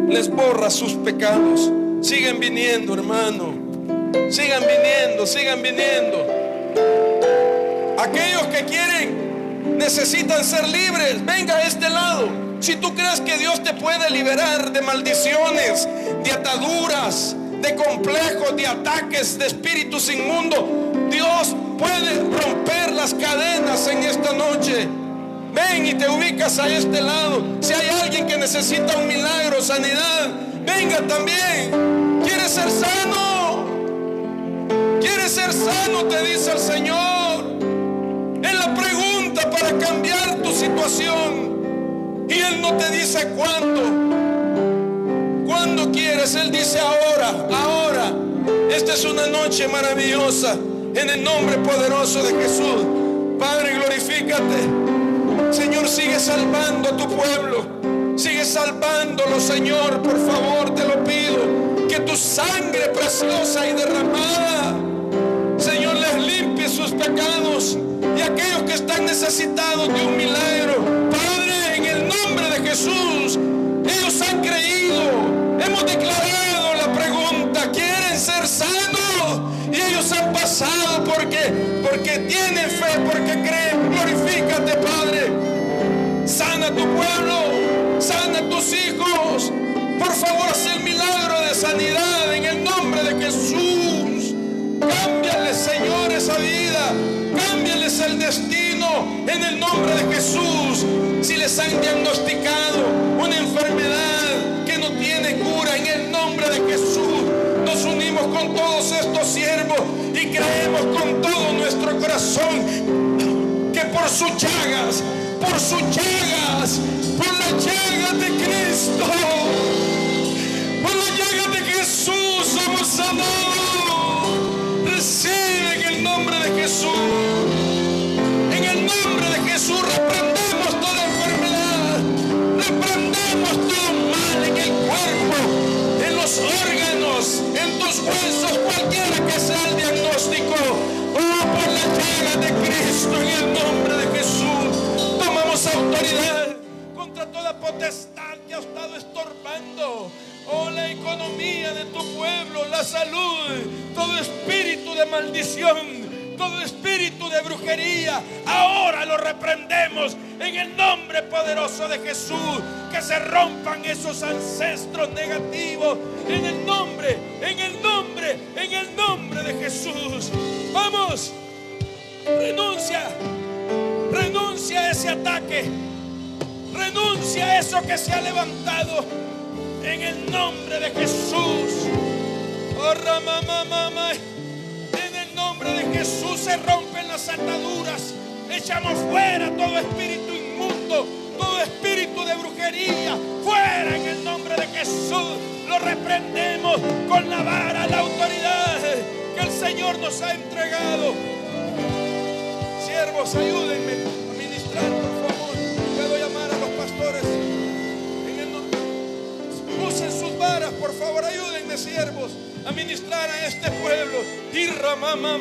les borra sus pecados. Siguen viniendo, hermano. Sigan viniendo. Aquellos que quieren, necesitan ser libres. Venga a este lado. Si tú crees que Dios te puede liberar de maldiciones, de ataduras, de complejos, de ataques, de espíritus inmundos, Dios puede romper las cadenas en esta noche. ven y te ubicas a este lado. Si hay alguien que necesita un milagro, sanidad, venga también. ¿Quieres ser sano? ¿Quieres ser sano? Te dice el Señor. Él la pregunta para cambiar tu situación. Y Él no te dice cuándo. ¿Cuándo quieres? Él dice ahora, ahora. Esta es una noche maravillosa. En el nombre poderoso de Jesús. Padre, glorifícate. Señor, sigue salvando a tu pueblo. Sigue salvándolo, Señor. Por favor, te lo pido. Que tu sangre preciosa y derramada, Señor, les limpie sus pecados. Y aquellos que están necesitados de un milagro, Padre, en el nombre de Jesús, ellos han creído. Hemos declarado la pregunta: ¿quieren ser sanos? Y ellos han pasado porque tienen fe, porque creen. Glorifícate, Padre. Sana tu pueblo, sana a tus hijos. Por favor, haz el milagro de sanidad en el nombre de Jesús. Cámbiales, Señor, esa vida. Cámbiales el destino en el nombre de Jesús. Si les han diagnosticado una enfermedad que no tiene cura, en el nombre de Jesús nos unimos con todos estos siervos y creemos con todo nuestro corazón que por sus llagas, por la llaga de Cristo, por la llaga de Jesús somos sanados. Recibe en el nombre de Jesús. En el nombre de Jesús reprendemos toda enfermedad, reprendemos todo mal en el cuerpo, en los órganos, en tus huesos, cualquiera que sea el diagnóstico. Oh, por la llaga de Cristo, en el nombre de Jesús, tomamos autoridad contra toda potestad que ha estado estorbando, oh, la economía de tu pueblo, la salud, todo espíritu de maldición, todo espíritu de brujería, ahora lo reprendemos en el nombre poderoso de Jesús. Que se rompan esos ancestros negativos en el nombre de Jesús. Vamos, renuncia a ese ataque, renuncia a eso que se ha levantado en el nombre de Jesús. Oh, mamá. En el nombre de Jesús se rompen las ataduras. Echamos fuera todo espíritu inmundo, todo espíritu de brujería. Fuera en el nombre de Jesús. Lo reprendemos con la vara, la autoridad que el Señor nos ha entregado. Siervos, ayúdenme a ministrar, por favor. Puedo llamar a los pastores. Usen sus varas, por favor, ayúdenme, siervos, a ministrar a este pueblo. Irra mamá,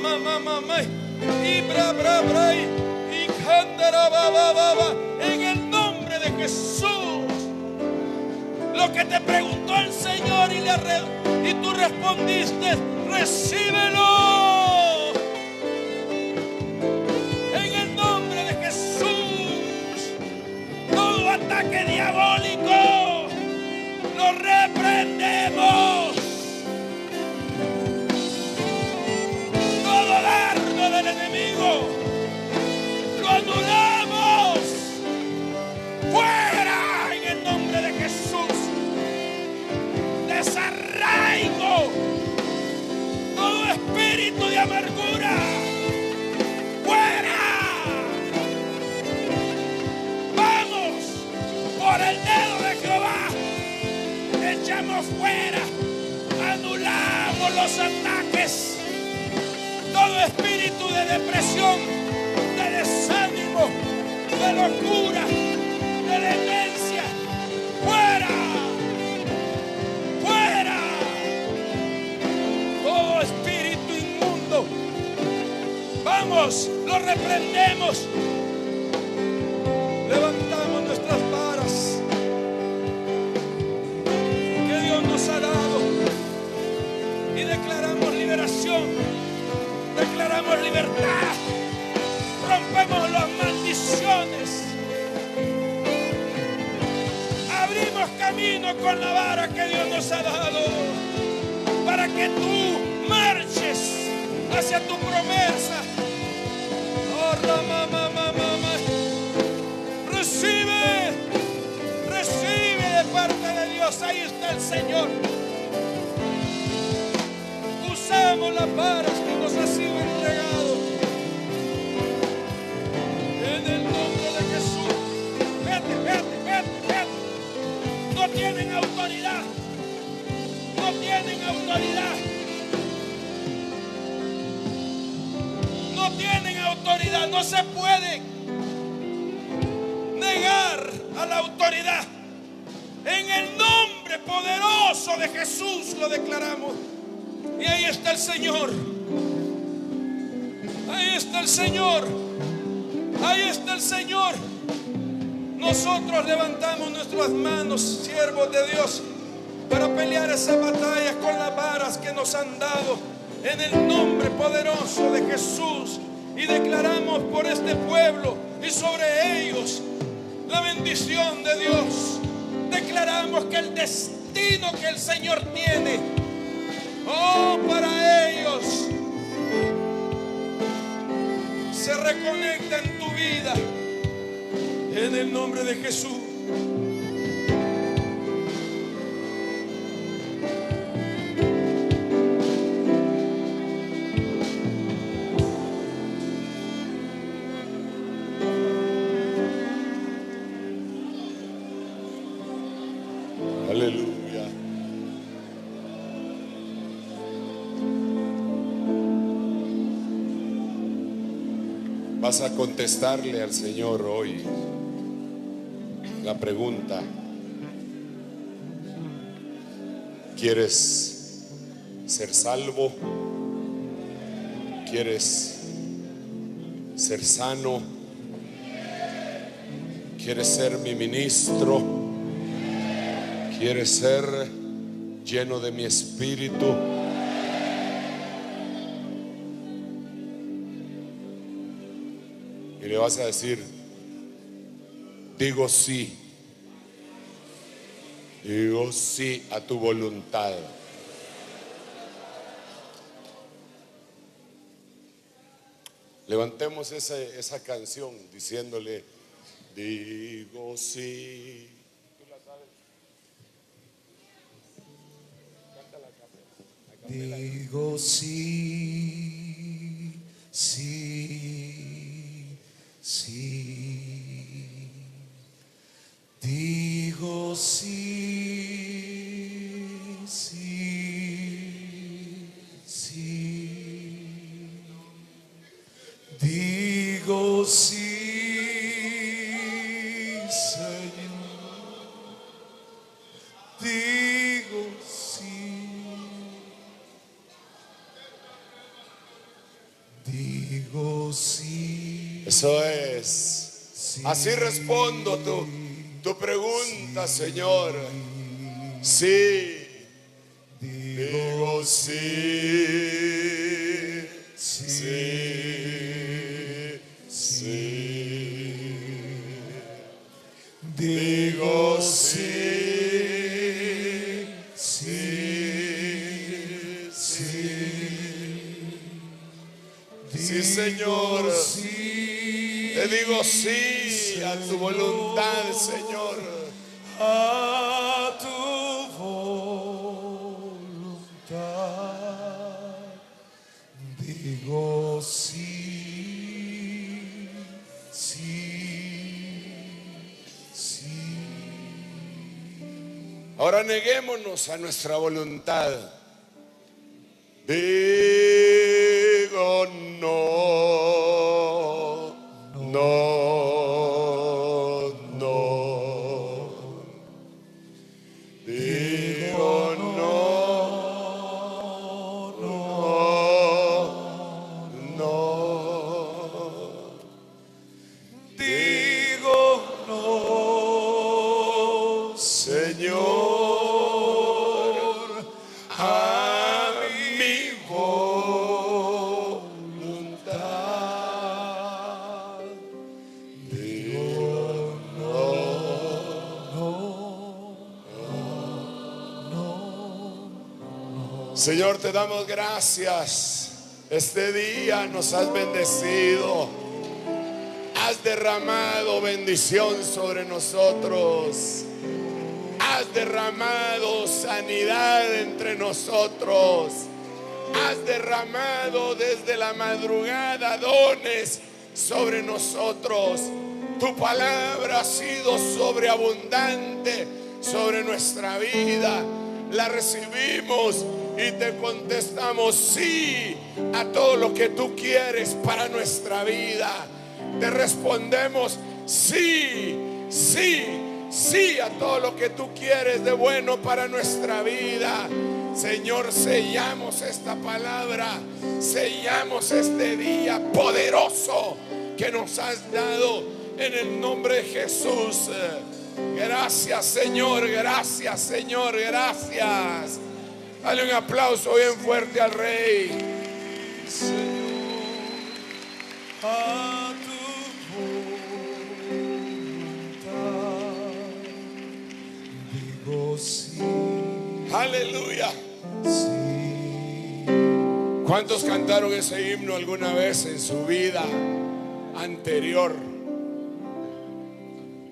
y bra, y candara, baba, en el nombre de Jesús. Lo que te preguntó el Señor y tú respondiste, recíbelo. En el nombre de Jesús, todo ataque diabólico lo reprendemos. Todo dardo del enemigo lo anulamos. Fuera en el nombre de Jesús. Desarraigo todo espíritu de amargura. Fuera. Vamos por el dedo de Jehová. Echamos fuera, anulamos los ataques, todo espíritu de depresión, de desánimo, de locura, de demencia, fuera, fuera, todo espíritu inmundo, vamos, lo reprendemos, levantamos nuestras varas nos ha dado y declaramos liberación, declaramos libertad, rompemos las maldiciones, abrimos camino con la vara que Dios nos ha dado para que tú marches hacia tu promesa. Oh, Recibe, recibe de parte de Dios. Ahí está el Señor. Usamos las varas que nos ha sido entregado. En el nombre de Jesús. Vete, vete, vete, vete. No tienen autoridad. No tienen autoridad. No tienen autoridad. No se puede negar a la autoridad. En el nombre poderoso de Jesús lo declaramos. Y ahí está el Señor. Ahí está el Señor. Ahí está el Señor. Nosotros levantamos nuestras manos, siervos de Dios, para pelear esas batallas con las varas que nos han dado en el nombre poderoso de Jesús. Y declaramos por este pueblo y sobre ellos la bendición de Dios. Declaramos que el destino que el Señor tiene, oh, para ellos, se reconecta en tu vida en el nombre de Jesús. Aleluya. Vas a contestarle al Señor hoy la pregunta: ¿quieres ser salvo? ¿Quieres ser sano? ¿Quieres ser mi ministro? ¿Quieres ser lleno de mi espíritu? Y le vas a decir: digo sí. Digo sí a tu voluntad. Levantemos esa canción diciéndole: digo sí. ¿Tú la sabes? Cántala, cántala. Digo sí, sí, sí. Digo sí, sí, sí. Digo sí, Señor. Digo sí. Digo sí. Eso es. Así respondo tu pregunta, Señor. Sí. Digo sí. Sí. Sí. Digo sí. Sí. Sí. Sí, Señor. Te digo sí a tu voluntad, Señor. A tu voluntad. Digo sí, sí, sí. Ahora neguémonos a nuestra voluntad. Digo no, no, no. Digo no, no, no. Digo no, Señor, a mi voluntad. Digo no. Señor, te damos gracias. Este día nos has bendecido. Has has derramado bendición sobre nosotros. Has derramado sanidad entre nosotros. Has derramado desde la madrugada dones sobre nosotros. Tu palabra ha sido sobreabundante sobre nuestra vida. La recibimos y te contestamos sí a todo lo que tú quieres para nuestra vida. Te respondemos sí, sí, sí a todo lo que tú quieres de bueno para nuestra vida. Señor, sellamos esta palabra, sellamos este día poderoso que nos has dado en el nombre de Jesús. Gracias, Señor, gracias, Señor, gracias. Dale un aplauso bien fuerte al Rey. Señor, a tu voluntad digo sí, Aleluya. sí. ¿Cuántos cantaron ese himno alguna vez en su vida anterior?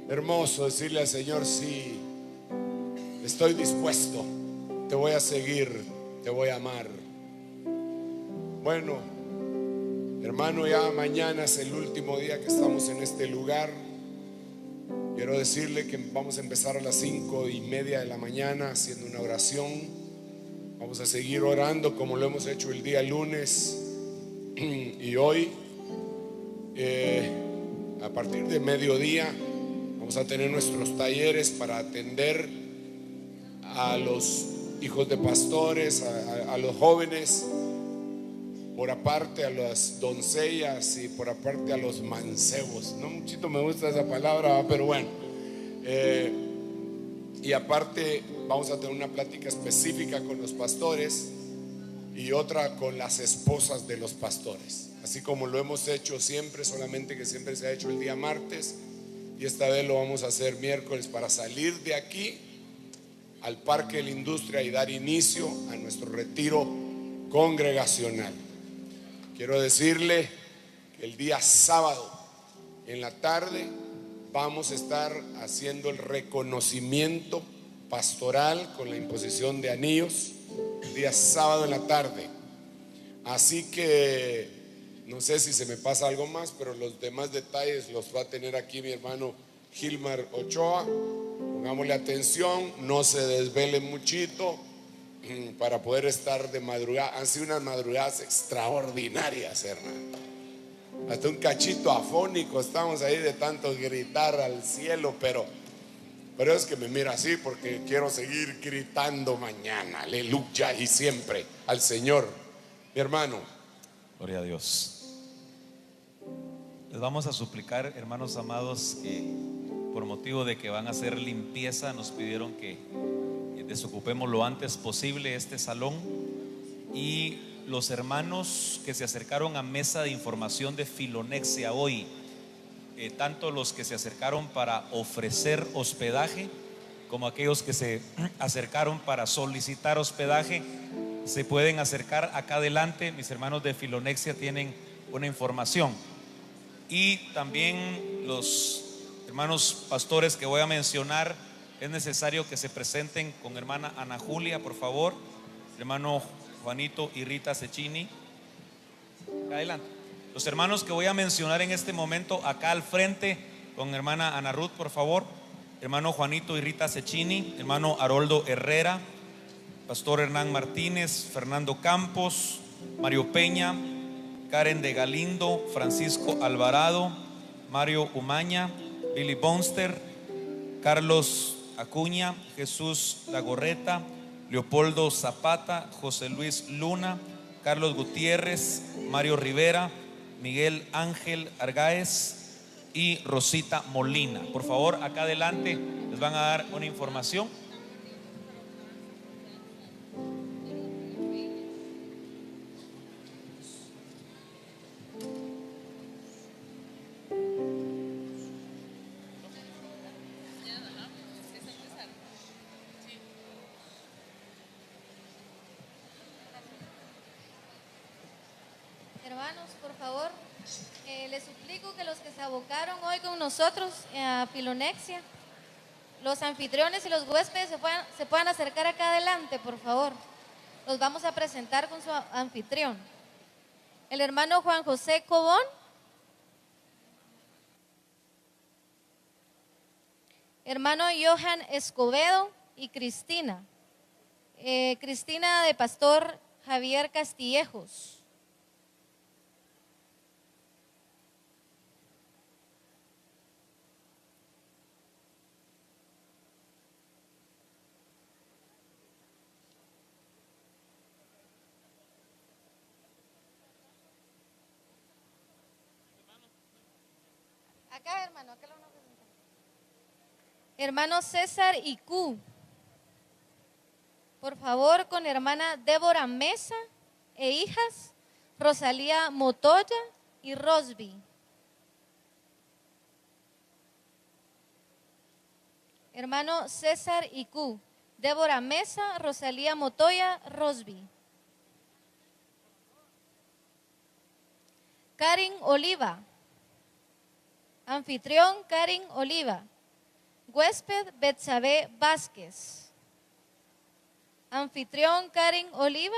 Hermoso decirle al Señor sí, estoy dispuesto, te voy a seguir, te voy a amar. Bueno, hermano, ya mañana es el último día que estamos en este lugar. Quiero decirle que vamos a empezar a las 5:30 de la mañana haciendo una oración. Vamos a seguir orando como lo hemos hecho el día lunes y hoy. A partir de mediodía vamos a tener nuestros talleres para atender a los hijos de pastores, a los jóvenes, por aparte a las doncellas y por aparte a los mancebos. No muchito me gusta esa palabra, pero bueno. Y aparte vamos a tener una plática específica con los pastores y otra con las esposas de los pastores, así como lo hemos hecho siempre, solamente que siempre se ha hecho el día martes, y esta vez lo vamos a hacer miércoles para salir de aquí al Parque de la Industria y dar inicio a nuestro retiro congregacional. Quiero decirle que el día sábado en la tarde vamos a estar haciendo el reconocimiento pastoral con la imposición de anillos, el día sábado en la tarde. Así que no sé si se me pasa algo más, pero los demás detalles los va a tener aquí mi hermano Gilmar Ochoa. Pongámosle atención, no se desvelen muchito para poder estar de madrugada. Han sido unas madrugadas extraordinarias, hermano. Hasta un cachito afónico estamos ahí de tanto gritar al cielo, pero es que me mira así porque quiero seguir gritando mañana, aleluya, y siempre al Señor. Mi hermano, Gloria a Dios. Les vamos a suplicar, hermanos amados, que por motivo de que van a hacer limpieza, nos pidieron que desocupemos lo antes posible este salón. Y los hermanos que se acercaron a mesa de información de Filonexia hoy, tanto los que se acercaron para ofrecer hospedaje como aquellos que se acercaron para solicitar hospedaje, se pueden acercar acá adelante. Mis hermanos de Filonexia tienen una información. Y también los hermanos pastores que voy a mencionar, es necesario que se presenten con hermana Ana Julia, por favor, hermano Juanito y Rita Cecchini. Adelante. Los hermanos que voy a mencionar en este momento acá al frente, con hermana Ana Ruth, por favor, hermano Juanito y Rita Cecchini, hermano Haroldo Herrera, pastor Hernán Martínez, Fernando Campos, Mario Peña, Karen de Galindo, Francisco Alvarado, Mario Umaña, Billy Bonster, Carlos Acuña, Jesús Lagorreta, Leopoldo Zapata, José Luis Luna, Carlos Gutiérrez, Mario Rivera, Miguel Ángel Argáez y Rosita Molina. Por favor, acá adelante les van a dar una información. Hermanos, por favor, Les suplico que los que se abocaron hoy con nosotros a Filonexia, los anfitriones y los huéspedes se puedan acercar acá adelante, por favor. Los vamos a presentar con su anfitrión. El hermano Juan José Cobón, hermano Johan Escobedo y Cristina. Cristina de pastor Javier Castillejos. Acá, hermano, acá lo vamos a presentar. Hermano César Icu. Por favor, con hermana Débora Mesa e hijas, Rosalía Motoya y Rosby. Hermano César Icu, Débora Mesa, Rosalía Motoya, Rosby. Karin Oliva. Anfitrión Karin Oliva. Huésped Betsabe Vázquez. Anfitrión Karin Oliva.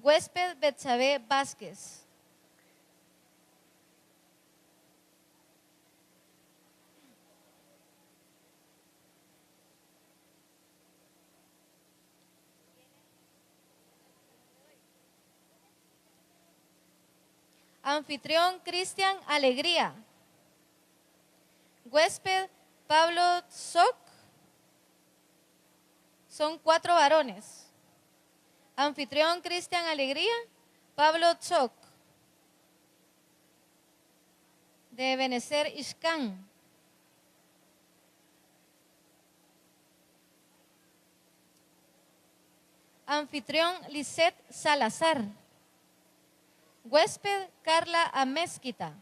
Huésped Betsabe Vázquez. Anfitrión Cristian Alegría. Huésped Pablo Tzoc. Son 4 varones. Anfitrión Cristian Alegría, Pablo Tzoc. De Benecer Ixcán. Anfitrión Lisette Salazar. Huésped Carla Amezquita.